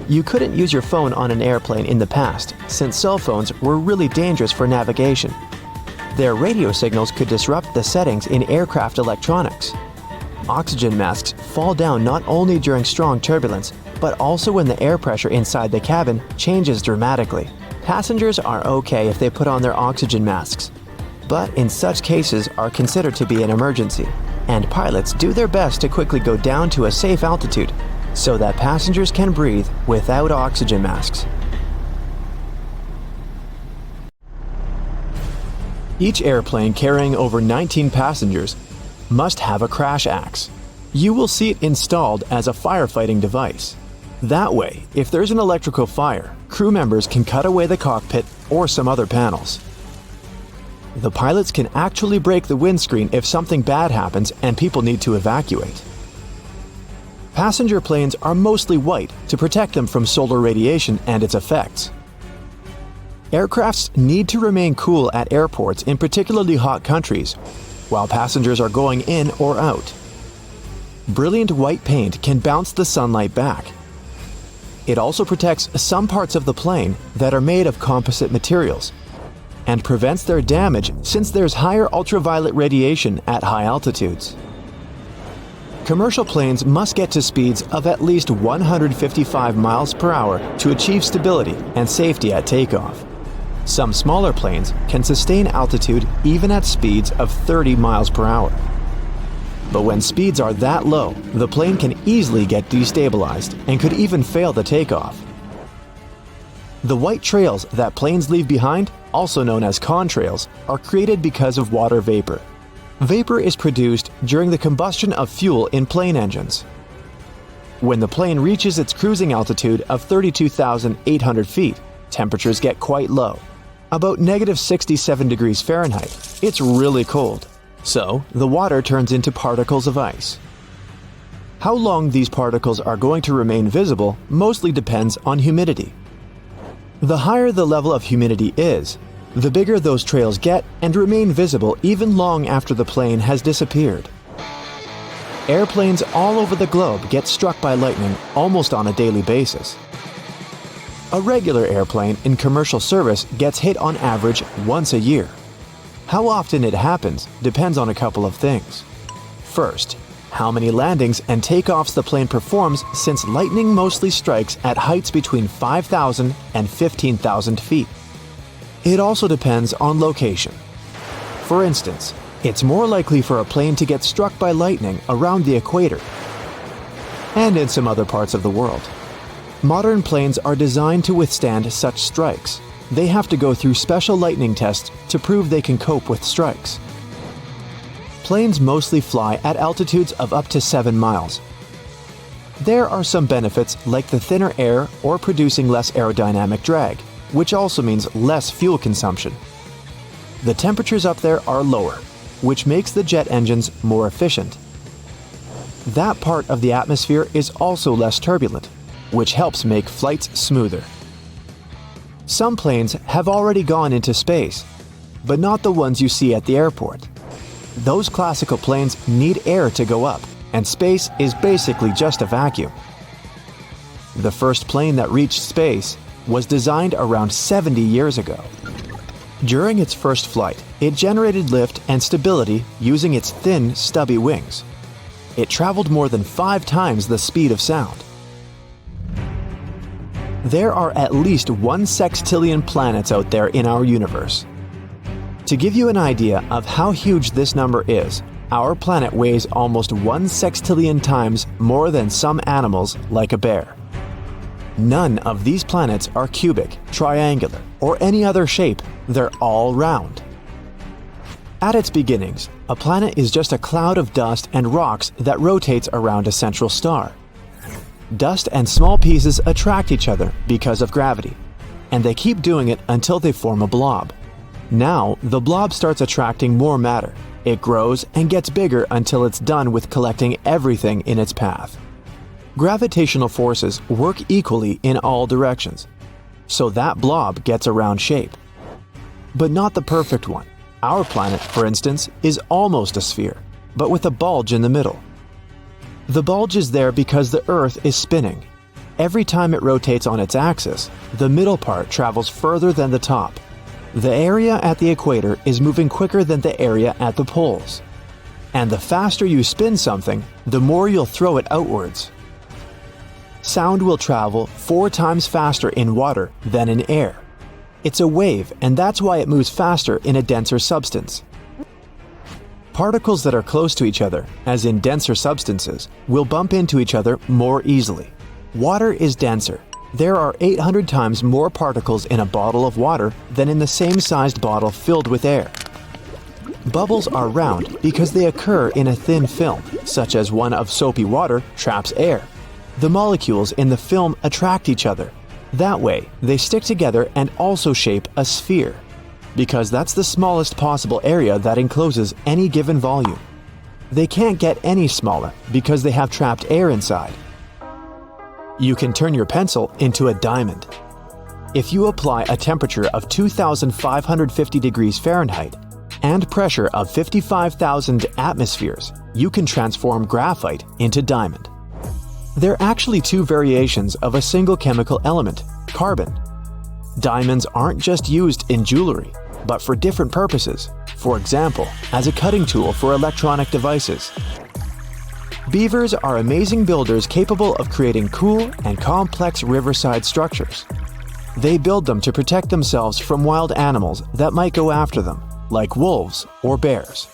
You couldn't use your phone on an airplane in the past, since cell phones were really dangerous for navigation. Their radio signals could disrupt the settings in aircraft electronics. Oxygen masks fall down not only during strong turbulence, but also when the air pressure inside the cabin changes dramatically. Passengers are okay if they put on their oxygen masks, but in such cases are considered to be an emergency, and pilots do their best to quickly go down to a safe altitude so that passengers can breathe without oxygen masks. Each airplane carrying over 19 passengers must have a crash axe. You will see it installed as a firefighting device. That way, if there's an electrical fire, crew members can cut away the cockpit or some other panels. The pilots can actually break the windscreen if something bad happens and people need to evacuate. Passenger planes are mostly white to protect them from solar radiation and its effects. Aircrafts need to remain cool at airports in particularly hot countries, while passengers are going in or out. Brilliant white paint can bounce the sunlight back. It also protects some parts of the plane that are made of composite materials and prevents their damage since there's higher ultraviolet radiation at high altitudes. Commercial planes must get to speeds of at least 155 miles per hour to achieve stability and safety at takeoff. Some smaller planes can sustain altitude even at speeds of 30 miles per hour. But when speeds are that low, the plane can easily get destabilized and could even fail the takeoff. The white trails that planes leave behind, also known as contrails, are created because of water vapor. Vapor is produced during the combustion of fuel in plane engines. When the plane reaches its cruising altitude of 32,800 feet, temperatures get quite low, about -67 degrees Fahrenheit. It's really cold. So, the water turns into particles of ice. How long these particles are going to remain visible mostly depends on humidity. The higher the level of humidity is, the bigger those trails get and remain visible even long after the plane has disappeared. Airplanes all over the globe get struck by lightning almost on a daily basis. A regular airplane in commercial service gets hit on average once a year. How often it happens depends on a couple of things. First, how many landings and takeoffs the plane performs, since lightning mostly strikes at heights between 5,000 and 15,000 feet. It also depends on location. For instance, it's more likely for a plane to get struck by lightning around the equator and in some other parts of the world. Modern planes are designed to withstand such strikes. They have to go through special lightning tests to prove they can cope with strikes. Planes mostly fly at altitudes of up to 7 miles. There are some benefits like the thinner air or producing less aerodynamic drag, which also means less fuel consumption. The temperatures up there are lower, which makes the jet engines more efficient. That part of the atmosphere is also less turbulent, which helps make flights smoother. Some planes have already gone into space, but not the ones you see at the airport. Those classical planes need air to go up, and space is basically just a vacuum. The first plane that reached space was designed around 70 years ago. During its first flight, it generated lift and stability using its thin, stubby wings. It traveled more than 5 times the speed of sound. There are at least 1 sextillion planets out there in our universe. To give you an idea of how huge this number is, our planet weighs almost 1 sextillion times more than some animals, like a bear. None of these planets are cubic, triangular, or any other shape. They're all round. At its beginnings, a planet is just a cloud of dust and rocks that rotates around a central star. Dust and small pieces attract each other because of gravity, and they keep doing it until they form a blob. Now, the blob starts attracting more matter. It grows and gets bigger until it's done with collecting everything in its path. Gravitational forces work equally in all directions, so that blob gets a round shape. But not the perfect one. Our planet, for instance, is almost a sphere, but with a bulge in the middle. The bulge is there because the Earth is spinning. Every time it rotates on its axis, the middle part travels further than the top. The area at the equator is moving quicker than the area at the poles. And the faster you spin something, the more you'll throw it outwards. Sound will travel 4 times faster in water than in air. It's a wave, and that's why it moves faster in a denser substance. Particles that are close to each other, as in denser substances, will bump into each other more easily. Water is denser. There are 800 times more particles in a bottle of water than in the same sized bottle filled with air. Bubbles are round because they occur in a thin film, such as one of soapy water traps air. The molecules in the film attract each other. That way, they stick together and also shape a sphere, because that's the smallest possible area that encloses any given volume. They can't get any smaller because they have trapped air inside. You can turn your pencil into a diamond. If you apply a temperature of 2,550 degrees Fahrenheit and pressure of 55,000 atmospheres, you can transform graphite into diamond. There are actually 2 variations of a single chemical element, carbon. Diamonds aren't just used in jewelry, but for different purposes, for example, as a cutting tool for electronic devices. Beavers are amazing builders capable of creating cool and complex riverside structures. They build them to protect themselves from wild animals that might go after them, like wolves or bears.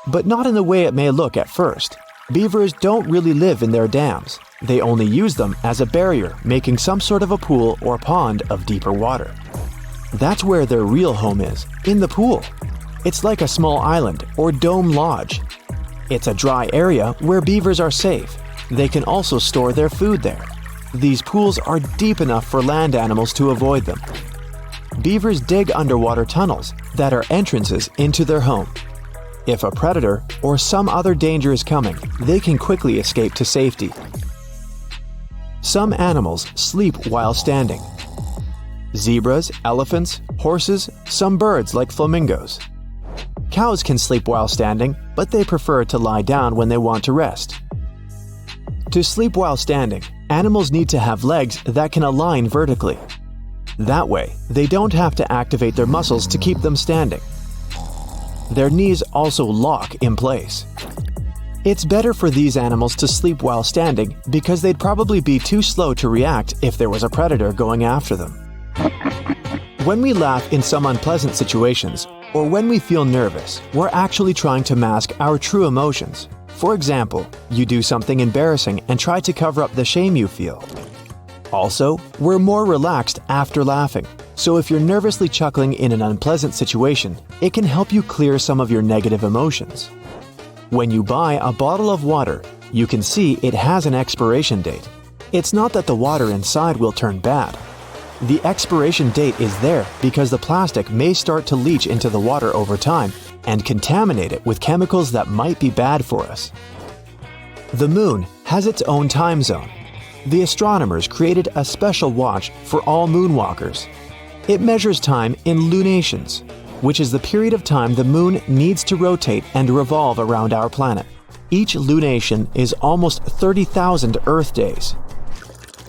But not in the way it may look at first. Beavers don't really live in their dams. They only use them as a barrier, making some sort of a pool or pond of deeper water. That's where their real home is, in the pool. It's like a small island or dome lodge. It's a dry area where beavers are safe. They can also store their food there. These pools are deep enough for land animals to avoid them. Beavers dig underwater tunnels that are entrances into their home. If a predator or some other danger is coming, they can quickly escape to safety. Some animals sleep while standing. Zebras, elephants, horses, some birds like flamingos. Cows can sleep while standing, but they prefer to lie down when they want to rest. To sleep while standing, animals need to have legs that can align vertically. That way, they don't have to activate their muscles to keep them standing. Their knees also lock in place. It's better for these animals to sleep while standing because they'd probably be too slow to react if there was a predator going after them. When we laugh in some unpleasant situations, or when we feel nervous, we're actually trying to mask our true emotions. For example, you do something embarrassing and try to cover up the shame you feel. Also, we're more relaxed after laughing, so if you're nervously chuckling in an unpleasant situation, it can help you clear some of your negative emotions. When you buy a bottle of water, you can see it has an expiration date. It's not that the water inside will turn bad. The expiration date is there because the plastic may start to leach into the water over time and contaminate it with chemicals that might be bad for us. The moon has its own time zone. The astronomers created a special watch for all moonwalkers. It measures time in lunations, which is the period of time the moon needs to rotate and revolve around our planet. Each lunation is almost 30,000 Earth days.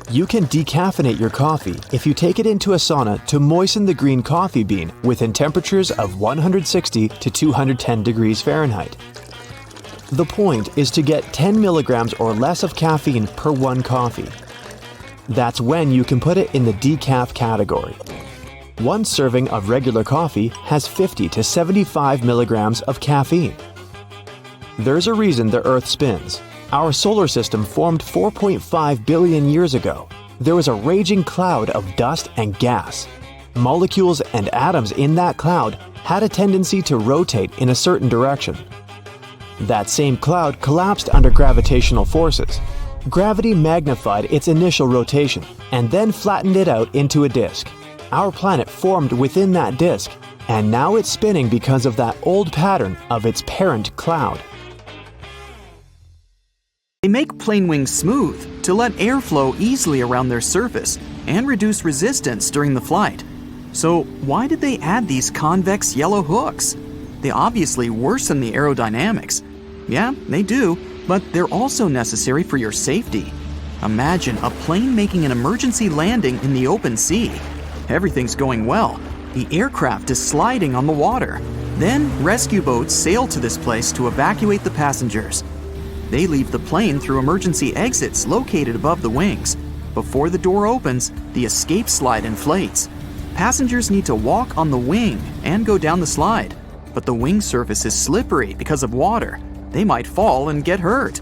You can decaffeinate your coffee if you take it into a sauna to moisten the green coffee bean within temperatures of 160 to 210 degrees Fahrenheit. The point is to get 10 milligrams or less of caffeine per one coffee. That's when you can put it in the decaf category. One serving of regular coffee has 50 to 75 milligrams of caffeine. There's a reason the Earth spins. Our solar system formed 4.5 billion years ago. There was a raging cloud of dust and gas. Molecules and atoms in that cloud had a tendency to rotate in a certain direction. That same cloud collapsed under gravitational forces. Gravity magnified its initial rotation and then flattened it out into a disk. Our planet formed within that disk, and now it's spinning because of that old pattern of its parent cloud. They make plane wings smooth to let air flow easily around their surface and reduce resistance during the flight. So why did they add these convex yellow hooks? They obviously worsen the aerodynamics. Yeah, they do, but they're also necessary for your safety. Imagine a plane making an emergency landing in the open sea. Everything's going well. The aircraft is sliding on the water. Then rescue boats sail to this place to evacuate the passengers. They leave the plane through emergency exits located above the wings. Before the door opens, the escape slide inflates. Passengers need to walk on the wing and go down the slide, but the wing surface is slippery because of water. They might fall and get hurt.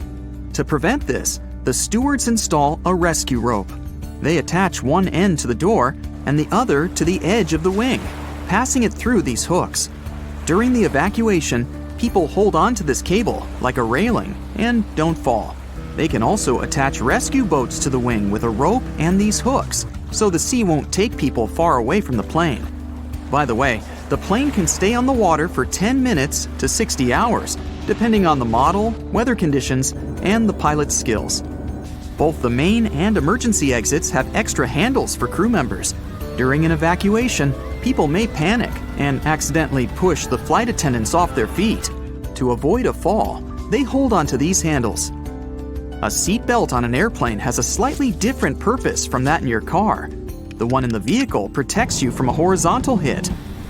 To prevent this, the stewards install a rescue rope. They attach one end to the door and the other to the edge of the wing, passing it through these hooks. During the evacuation, people hold on to this cable like a railing and don't fall. They can also attach rescue boats to the wing with a rope and these hooks, so the sea won't take people far away from the plane. By the way, the plane can stay on the water for 10 minutes to 60 hours, depending on the model, weather conditions, and the pilot's skills. Both the main and emergency exits have extra handles for crew members. During an evacuation, people may panic and accidentally push the flight attendants off their feet. To avoid a fall, they hold onto these handles. A seat belt on an airplane has a slightly different purpose from that in your car. The one in the vehicle protects you from a horizontal hit.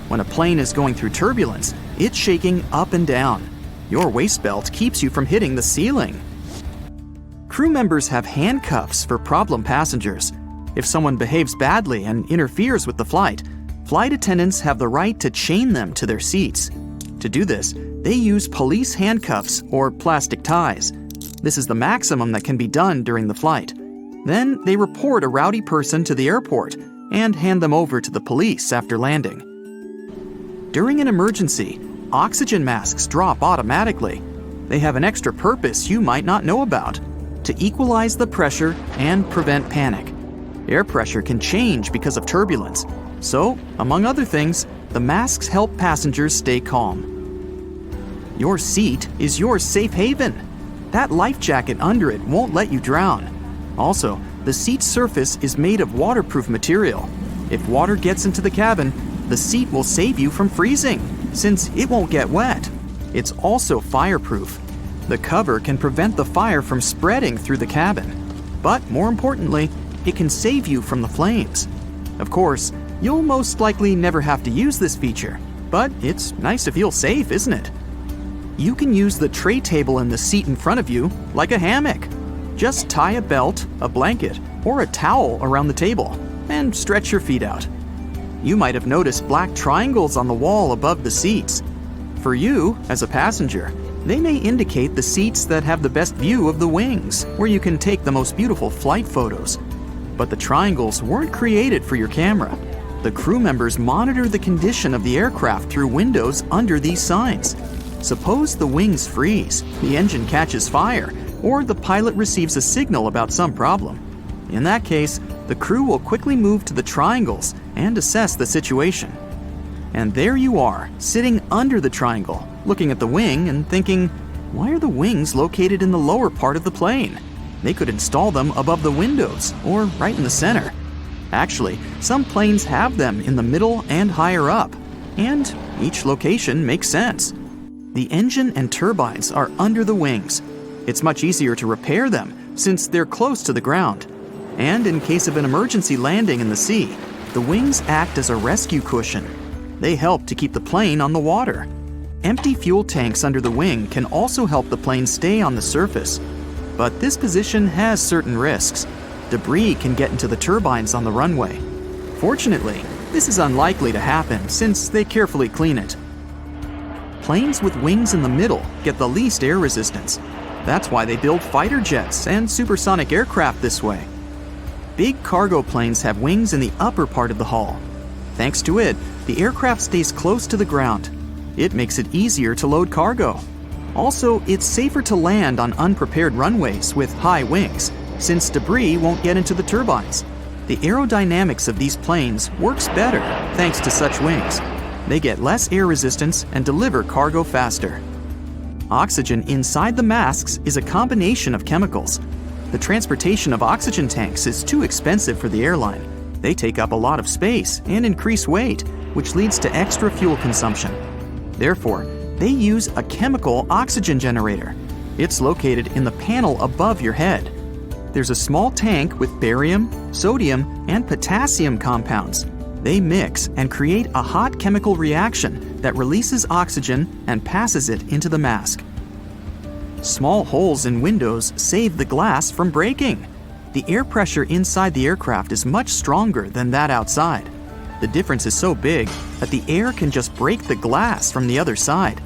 When a plane is going through turbulence, it's shaking up and down. Your waist belt keeps you from hitting the ceiling. Crew members have handcuffs for problem passengers. If someone behaves badly and interferes with the flight attendants have the right to chain them to their seats. To do this, they use police handcuffs or plastic ties. This is the maximum that can be done during the flight. Then they report a rowdy person to the airport and hand them over to the police after landing. During an emergency, oxygen masks drop automatically. They have an extra purpose you might not know about: to equalize the pressure and prevent panic. Air pressure can change because of turbulence. So, among other things, the masks help passengers stay calm. Your seat is your safe haven. That life jacket under it won't let you drown. Also, the seat's surface is made of waterproof material. If water gets into the cabin, the seat will save you from freezing, since it won't get wet. It's also fireproof. The cover can prevent the fire from spreading through the cabin. But more importantly, it can save you from the flames. Of course, you'll most likely never have to use this feature, but it's nice to feel safe, isn't it? You can use the tray table in the seat in front of you like a hammock. Just tie a belt, a blanket, or a towel around the table and stretch your feet out. You might have noticed black triangles on the wall above the seats. For you, as a passenger, they may indicate the seats that have the best view of the wings, where you can take the most beautiful flight photos. But the triangles weren't created for your camera. The crew members monitor the condition of the aircraft through windows under these signs. Suppose the wings freeze, the engine catches fire, or the pilot receives a signal about some problem. In that case, the crew will quickly move to the triangles and assess the situation. And there you are, sitting under the triangle, looking at the wing and thinking, why are the wings located in the lower part of the plane? They could install them above the windows or right in the center. Actually, some planes have them in the middle and higher up, and each location makes sense. The engine and turbines are under the wings. It's much easier to repair them since they're close to the ground. And in case of an emergency landing in the sea, the wings act as a rescue cushion. They help to keep the plane on the water. Empty fuel tanks under the wing can also help the plane stay on the surface. But this position has certain risks. Debris can get into the turbines on the runway. Fortunately, this is unlikely to happen since they carefully clean it. Planes with wings in the middle get the least air resistance. That's why they build fighter jets and supersonic aircraft this way. Big cargo planes have wings in the upper part of the hull. Thanks to it, the aircraft stays close to the ground. It makes it easier to load cargo. Also, it's safer to land on unprepared runways with high wings, since debris won't get into the turbines. The aerodynamics of these planes works better thanks to such wings. They get less air resistance and deliver cargo faster. Oxygen inside the masks is a combination of chemicals. The transportation of oxygen tanks is too expensive for the airline. They take up a lot of space and increase weight, which leads to extra fuel consumption. Therefore, they use a chemical oxygen generator. It's located in the panel above your head. There's a small tank with barium, sodium, and potassium compounds. They mix and create a hot chemical reaction that releases oxygen and passes it into the mask. Small holes in windows save the glass from breaking. The air pressure inside the aircraft is much stronger than that outside. The difference is so big that the air can just break the glass from the other side.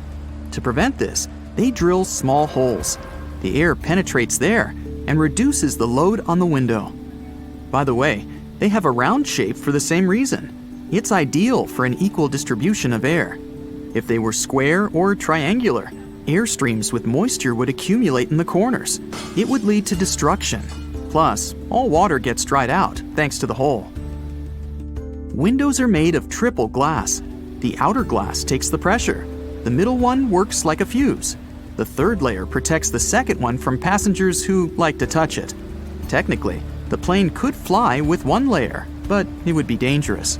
To prevent this, they drill small holes. The air penetrates there and reduces the load on the window. By the way, they have a round shape for the same reason. It's ideal for an equal distribution of air. If they were square or triangular, air streams with moisture would accumulate in the corners. It would lead to destruction. Plus, all water gets dried out thanks to the hole. Windows are made of triple glass. The outer glass takes the pressure. The middle one works like a fuse. The third layer protects the second one from passengers who like to touch it. Technically, the plane could fly with one layer, but it would be dangerous.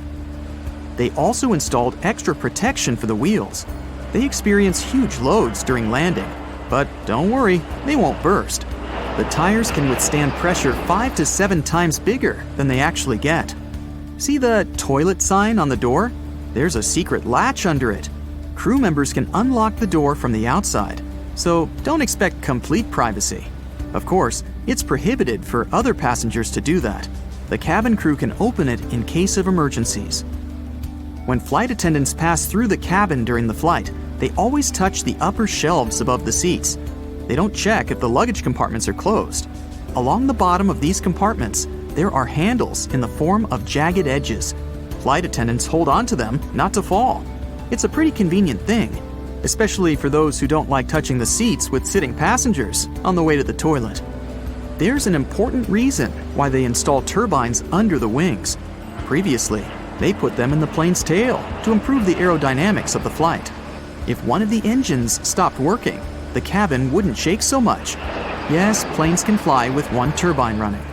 They also installed extra protection for the wheels. They experience huge loads during landing, but don't worry, they won't burst. The tires can withstand pressure 5 to 7 times bigger than they actually get. See the toilet sign on the door? There's a secret latch under it. Crew members can unlock the door from the outside, so don't expect complete privacy. Of course, it's prohibited for other passengers to do that. The cabin crew can open it in case of emergencies. When flight attendants pass through the cabin during the flight, they always touch the upper shelves above the seats. They don't check if the luggage compartments are closed. Along the bottom of these compartments, there are handles in the form of jagged edges. Flight attendants hold on to them not to fall. It's a pretty convenient thing, especially for those who don't like touching the seats with sitting passengers on the way to the toilet. There's an important reason why they install turbines under the wings. Previously, they put them in the plane's tail to improve the aerodynamics of the flight. If one of the engines stopped working, the cabin wouldn't shake so much. Yes, planes can fly with one turbine running.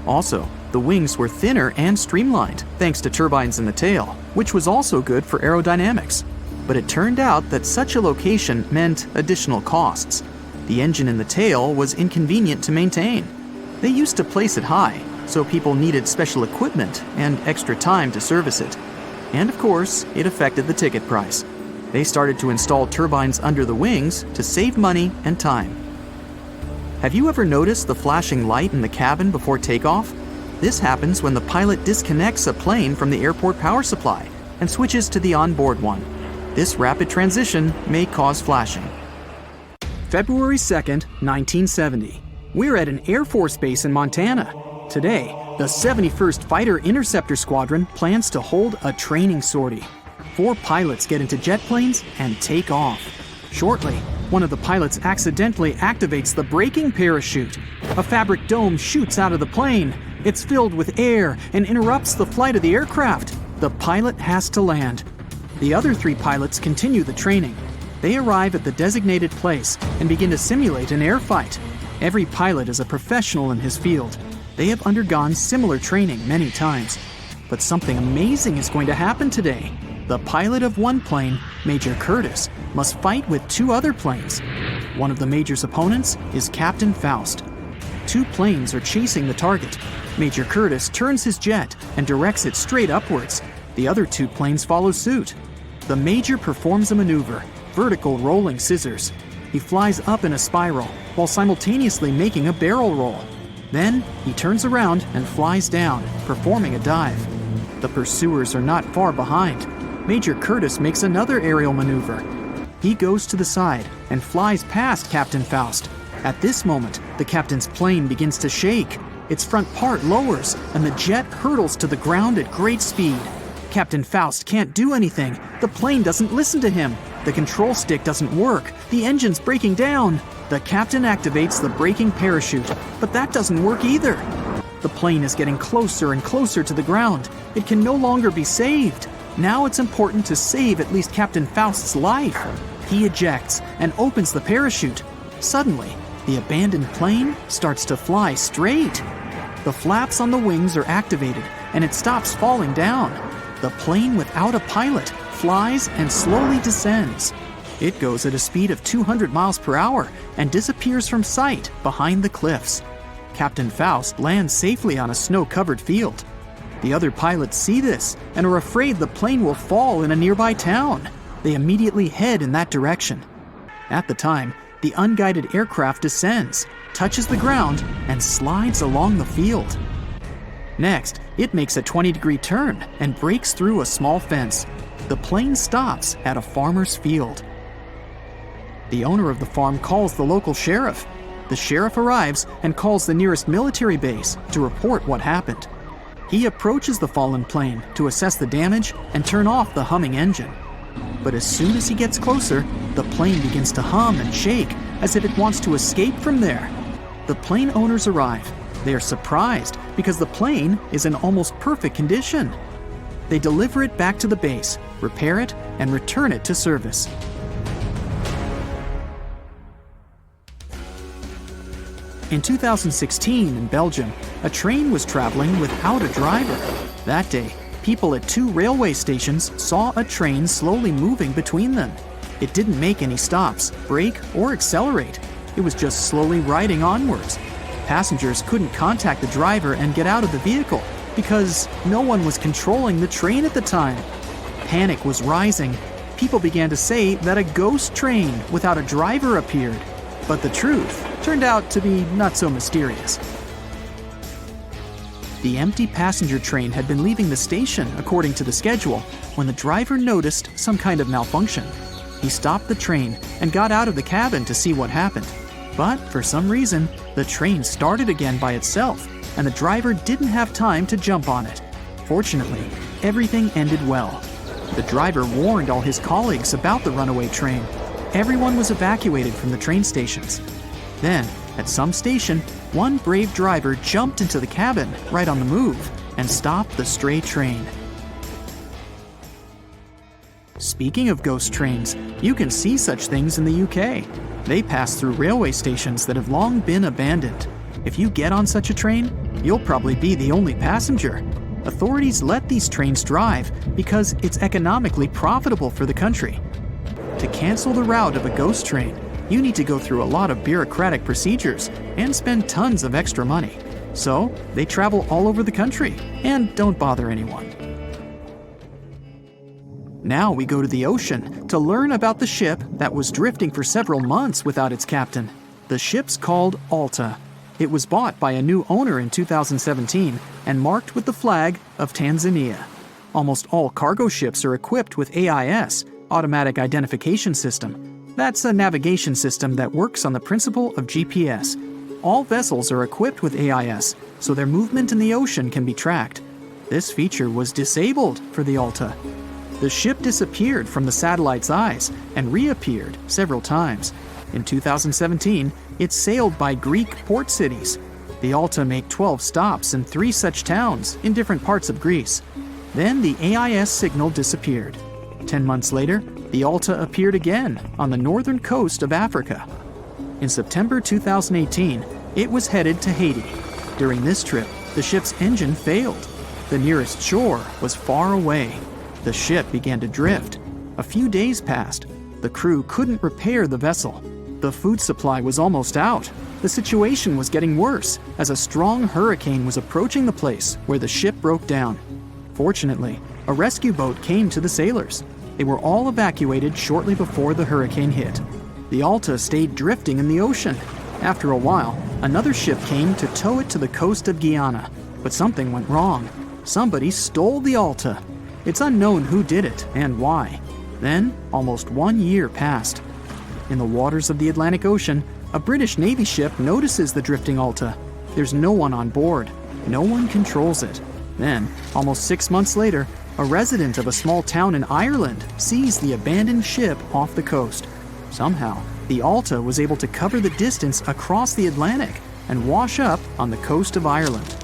Also, the wings were thinner and streamlined thanks to turbines in the tail, which was also good for aerodynamics. But it turned out that such a location meant additional costs. The engine in the tail was inconvenient to maintain. They used to place it high, so people needed special equipment and extra time to service it. And of course, it affected the ticket price. They started to install turbines under the wings to save money and time. Have you ever noticed the flashing light in the cabin before takeoff? This happens when the pilot disconnects a plane from the airport power supply and switches to the onboard one. This rapid transition may cause flashing. February 2nd, 1970. We're at an Air Force base in Montana. Today, the 71st Fighter Interceptor Squadron plans to hold a training sortie. 4 pilots get into jet planes and take off. Shortly, one of the pilots accidentally activates the braking parachute. A fabric dome shoots out of the plane. It's filled with air and interrupts the flight of the aircraft. The pilot has to land. The other 3 pilots continue the training. They arrive at the designated place and begin to simulate an air fight. Every pilot is a professional in his field. They have undergone similar training many times. But something amazing is going to happen today. The pilot of one plane, Major Curtis, must fight with 2 other planes. One of the Major's opponents is Captain Faust. 2 planes are chasing the target. Major Curtis turns his jet and directs it straight upwards. The other 2 planes follow suit. The Major performs a maneuver, vertical rolling scissors. He flies up in a spiral while simultaneously making a barrel roll. Then he turns around and flies down, performing a dive. The pursuers are not far behind. Major Curtis makes another aerial maneuver. He goes to the side and flies past Captain Faust. At this moment, the captain's plane begins to shake. Its front part lowers, and the jet hurtles to the ground at great speed. Captain Faust can't do anything. The plane doesn't listen to him. The control stick doesn't work. The engine's breaking down. The captain activates the braking parachute, but that doesn't work either. The plane is getting closer and closer to the ground. It can no longer be saved. Now it's important to save at least Captain Faust's life. He ejects and opens the parachute. Suddenly, the abandoned plane starts to fly straight. The flaps on the wings are activated, and it stops falling down. The plane without a pilot flies and slowly descends. It goes at a speed of 200 miles per hour and disappears from sight behind the cliffs. Captain Faust lands safely on a snow-covered field. The other pilots see this and are afraid the plane will fall in a nearby town. They immediately head in that direction. At the time, the unguided aircraft descends, touches the ground, and slides along the field. Next, it makes a 20-degree turn and breaks through a small fence. The plane stops at a farmer's field. The owner of the farm calls the local sheriff. The sheriff arrives and calls the nearest military base to report what happened. He approaches the fallen plane to assess the damage and turn off the humming engine. But as soon as he gets closer, the plane begins to hum and shake as if it wants to escape from there. The plane owners arrive. They are surprised because the plane is in almost perfect condition. They deliver it back to the base, repair it, and return it to service. In 2016 in Belgium, a train was traveling without a driver. That day, people at 2 railway stations saw a train slowly moving between them. It didn't make any stops, brake, or accelerate. It was just slowly riding onwards. Passengers couldn't contact the driver and get out of the vehicle because no one was controlling the train at the time. Panic was rising. People began to say that a ghost train without a driver appeared. But the truth turned out to be not so mysterious. The empty passenger train had been leaving the station according to the schedule when the driver noticed some kind of malfunction. He stopped the train and got out of the cabin to see what happened. But for some reason, the train started again by itself, and the driver didn't have time to jump on it. Fortunately, everything ended well. The driver warned all his colleagues about the runaway train. Everyone was evacuated from the train stations. Then, at some station, one brave driver jumped into the cabin right on the move and stopped the stray train. Speaking of ghost trains, you can see such things in the UK. They pass through railway stations that have long been abandoned. If you get on such a train, you'll probably be the only passenger. Authorities let these trains drive because it's economically profitable for the country. To cancel the route of a ghost train, you need to go through a lot of bureaucratic procedures and spend tons of extra money. So, they travel all over the country and don't bother anyone. Now we go to the ocean to learn about the ship that was drifting for several months without its captain. The ship's called Alta. It was bought by a new owner in 2017 and marked with the flag of Tanzania. Almost all cargo ships are equipped with AIS, Automatic Identification System. That's a navigation system that works on the principle of GPS. All vessels are equipped with AIS, so their movement in the ocean can be tracked. This feature was disabled for the Alta. The ship disappeared from the satellite's eyes and reappeared several times. In 2017, it sailed by Greek port cities. The Alta made 12 stops in 3 such towns in different parts of Greece. Then the AIS signal disappeared. 10 months later, the Alta appeared again on the northern coast of Africa. In September 2018, it was headed to Haiti. During this trip, the ship's engine failed. The nearest shore was far away. The ship began to drift. A few days passed. The crew couldn't repair the vessel. The food supply was almost out. The situation was getting worse as a strong hurricane was approaching the place where the ship broke down. Fortunately, a rescue boat came to the sailors. They were all evacuated shortly before the hurricane hit. The Alta stayed drifting in the ocean. After a while, another ship came to tow it to the coast of Guyana. But something went wrong. Somebody stole the Alta. It's unknown who did it and why. Then, almost 1 year passed. In the waters of the Atlantic Ocean, a British Navy ship notices the drifting Alta. There's no one on board. No one controls it. Then, almost 6 months later, a resident of a small town in Ireland sees the abandoned ship off the coast. Somehow, the Alta was able to cover the distance across the Atlantic and wash up on the coast of Ireland.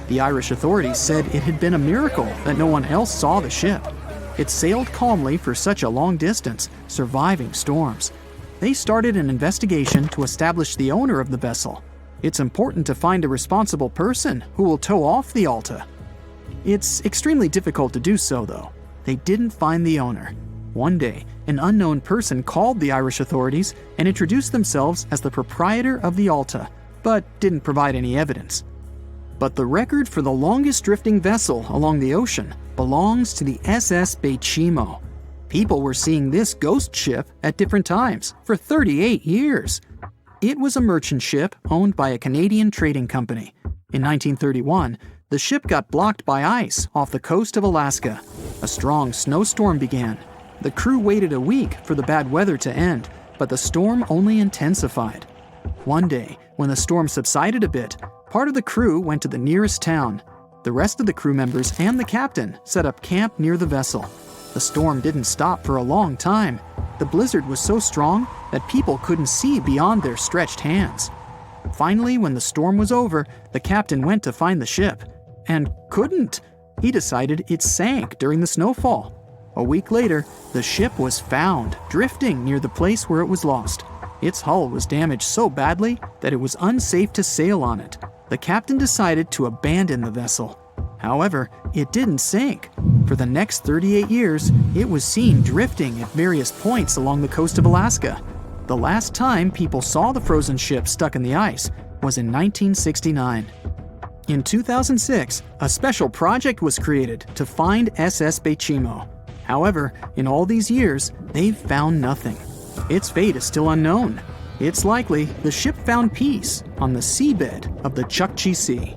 The Irish authorities said it had been a miracle that no one else saw the ship. It sailed calmly for such a long distance, surviving storms. They started an investigation to establish the owner of the vessel. It's important to find a responsible person who will tow off the Alta. It's extremely difficult to do so, though. They didn't find the owner. One day, an unknown person called the Irish authorities and introduced themselves as the proprietor of the Alta, but didn't provide any evidence. But the record for the longest drifting vessel along the ocean belongs to the SS Bechimo. People were seeing this ghost ship at different times for 38 years. It was a merchant ship owned by a Canadian trading company. In 1931, the ship got blocked by ice off the coast of Alaska. A strong snowstorm began. The crew waited a week for the bad weather to end, but the storm only intensified. One day, when the storm subsided a bit, part of the crew went to the nearest town. The rest of the crew members and the captain set up camp near the vessel. The storm didn't stop for a long time. The blizzard was so strong that people couldn't see beyond their stretched hands. Finally, when the storm was over, the captain went to find the ship. And couldn't. He decided it sank during the snowfall. A week later, the ship was found, drifting near the place where it was lost. Its hull was damaged so badly that it was unsafe to sail on it. The captain decided to abandon the vessel. However, it didn't sink. For the next 38 years, it was seen drifting at various points along the coast of Alaska. The last time people saw the frozen ship stuck in the ice was in 1969. In 2006, a special project was created to find SS Bechimo. However, in all these years, they've found nothing. Its fate is still unknown. It's likely the ship found peace on the seabed of the Chukchi Sea.